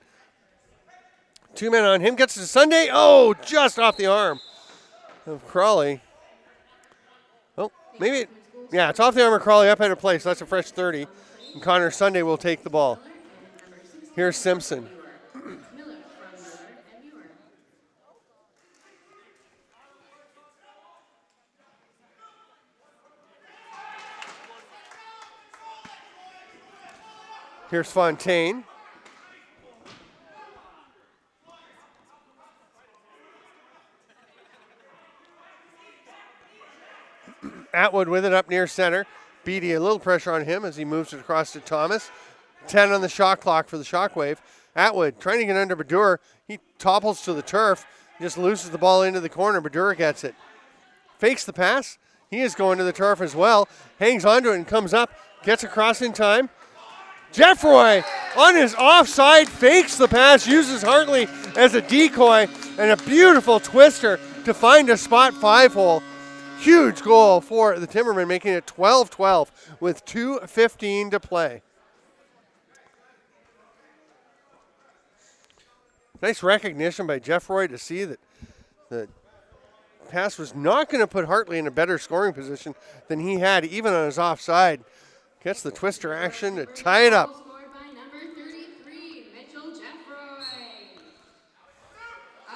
2 men on him, gets it to Sunday. Oh, just off the arm of Crawley. Oh, maybe, it's off the arm of Crawley, up at a place. So that's a fresh 30. And Connor Sunday will take the ball. Here's Simpson. Here's Fontaine. Atwood with it up near center. Beatty, a little pressure on him as he moves it across to Thomas. 10 on the shot clock for the Shockwave. Atwood trying to get under Badura. He topples to the turf. Just loses the ball into the corner. Badura gets it. Fakes the pass. He is going to the turf as well. Hangs onto it and comes up. Gets across in time. Jeffroy on his offside, fakes the pass, uses Hartley as a decoy, and a beautiful twister to find a spot 5-hole. Huge goal for the Timbermen, making it 12-12 with 2:15 to play. Nice recognition by Jeffroy to see that the pass was not going to put Hartley in a better scoring position than he had, even on his offside. Gets the twister action to tie it up. Scored by number 33, Mitchell Jeffroy.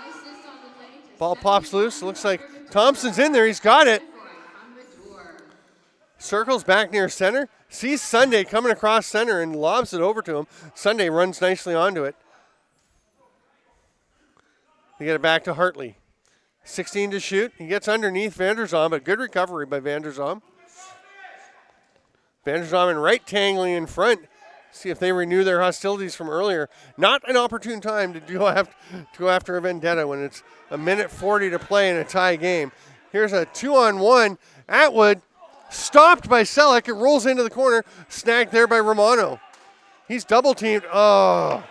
Assist on the play to Ball pops loose. Looks like Thompson's in there. He's got it. Circles back near center. Sees Sunday coming across center and lobs it over to him. Sunday runs nicely onto it. They get it back to Hartley. 16 to shoot. He gets underneath Vanderzom, but good recovery by Vanderzom. Vanderzom and right tangling in front. See if they renew their hostilities from earlier. Not an opportune time to go after a vendetta when it's 1:40 to play in a tie game. Here's a 2-on-1. Atwood stopped by Selleck. It rolls into the corner. Snagged there by Romano. He's double teamed. Oh.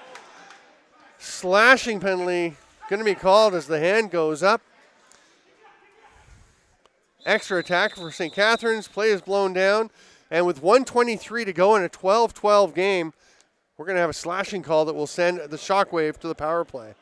Slashing penalty going to be called as the hand goes up. Extra attack for St. Catharines. Play is blown down. And with 1:23 to go in a 12-12 game, we're going to have a slashing call that will send the Shockwave to the power play.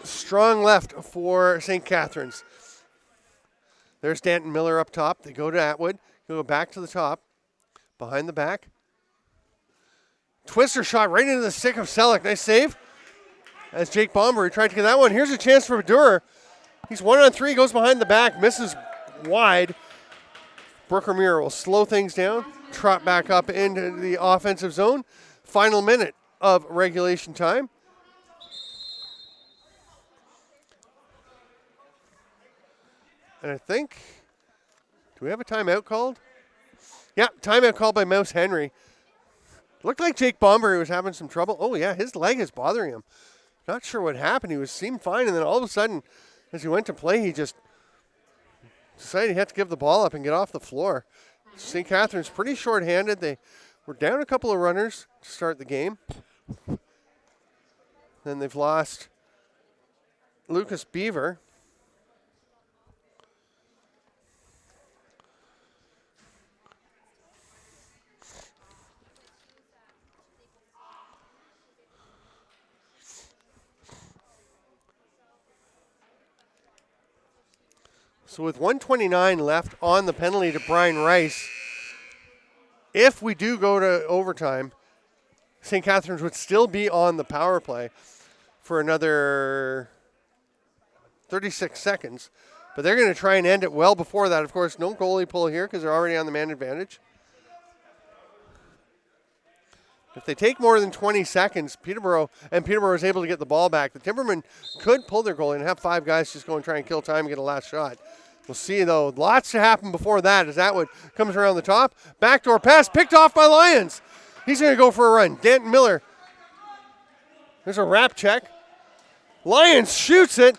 Strong left for St. Catharines. There's Danton Miller up top. They go to Atwood. Go back to the top. Behind the back. Twister shot right into the stick of Selleck. Nice save. As Jake Bomber tried to get that one. Here's a chance for Badura. He's 1-on-3. Goes behind the back. Misses wide. Brooker Muir will slow things down. Trot back up into the offensive zone. Final minute of regulation time. And I think, do we have a timeout called? Yeah, timeout called by Mouse Henry. Looked like Jake Bomberry was having some trouble. Oh, yeah, his leg is bothering him. Not sure what happened. He seemed fine, and then all of a sudden, as he went to play, he just decided he had to give the ball up and get off the floor. St. Catharines pretty short-handed. They were down a couple of runners to start the game. Then they've lost Lucas Beaver. So with 1:29 left on the penalty to Brian Rice, if we do go to overtime, St. Catharines would still be on the power play for another 36 seconds. But they're going to try and end it well before that. Of course, no goalie pull here because they're already on the man advantage. If they take more than 20 seconds, Peterborough is able to get the ball back. The Timbermen could pull their goalie and have 5 guys just go and try and kill time and get a last shot. We'll see, though. Lots to happen before that as Atwood comes around the top. Backdoor pass picked off by Lyons. He's going to go for a run. Danton Miller. There's a wrap check. Lyons shoots it.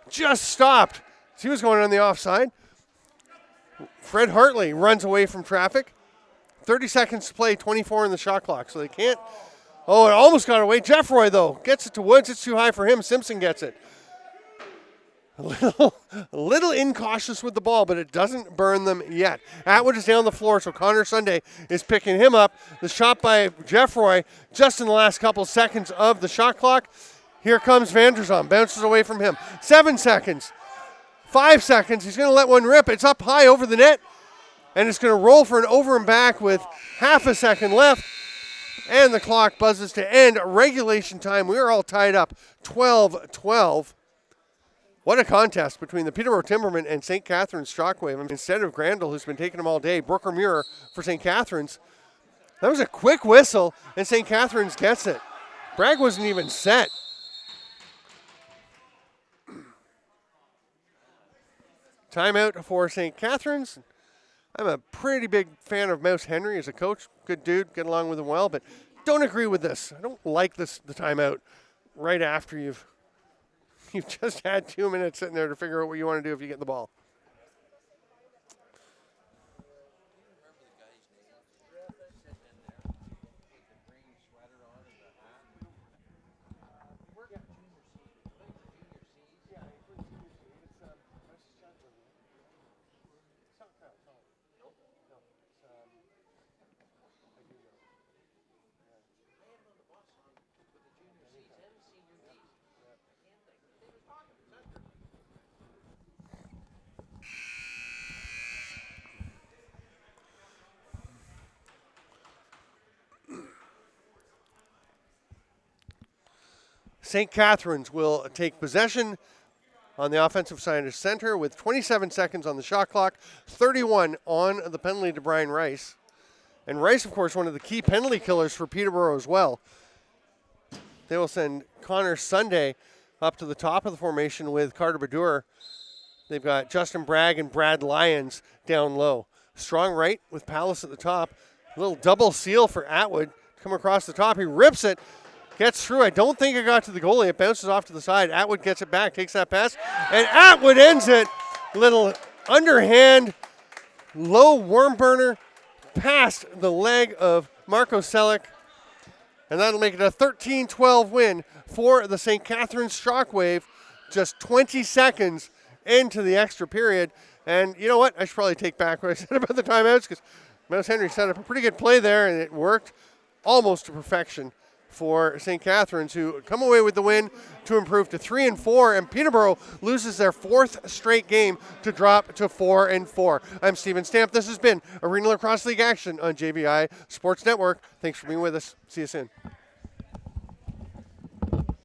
Just stopped. He was going on the offside. Fred Hartley runs away from traffic. 30 seconds to play, 24 in the shot clock, so they can't. Oh, it almost got away. Jeffroy, though, gets it to Woods. It's too high for him. Simpson gets it. A little incautious with the ball, but it doesn't burn them yet. Atwood is down the floor, so Connor Sunday is picking him up. The shot by Jeffroy just in the last couple seconds of the shot clock. Here comes Vanderzon, bounces away from him. 7 seconds, 5 seconds. He's going to let one rip. It's up high over the net, and it's going to roll for an over and back with half a second left. And the clock buzzes to end regulation time. We are all tied up 12-12. What a contest between the Peterborough Timbermen and St. Catharines Shockwave. Instead of Grandel, who's been taking them all day, Brooker Muir for St. Catharines. That was a quick whistle, and St. Catharines gets it. Bragg wasn't even set. Timeout for St. Catharines. I'm a pretty big fan of Mouse Henry as a coach. Good dude, get along with him well, but don't agree with this. I don't like the timeout right after you've just had 2 minutes sitting there to figure out what you want to do if you get the ball. St. Catharines will take possession on the offensive side of center with 27 seconds on the shot clock, 31 on the penalty to Brian Rice. And Rice, of course, one of the key penalty killers for Peterborough as well. They will send Connor Sunday up to the top of the formation with Carter Badur. They've got Justin Bragg and Brad Lyons down low. Strong right with Palace at the top. A little double seal for Atwood to come across the top. He rips it. Gets through. I don't think it got to the goalie. It bounces off to the side. Atwood gets it back, takes that pass, and Atwood ends it. Little underhand, low worm burner past the leg of Marco Selleck. And that'll make it a 13-12 win for the St. Catharines Shockwave. Just 20 seconds into the extra period. And you know what? I should probably take back what I said about the timeouts because Mouse Henry set up a pretty good play there, and it worked almost to perfection for St. Catharines, who come away with the win to improve to 3-4, and Peterborough loses their 4th straight game to drop to 4-4. I'm Steven Stamp. This has been Arena Lacrosse League action on JVI Sports Network. Thanks for being with us. See you soon.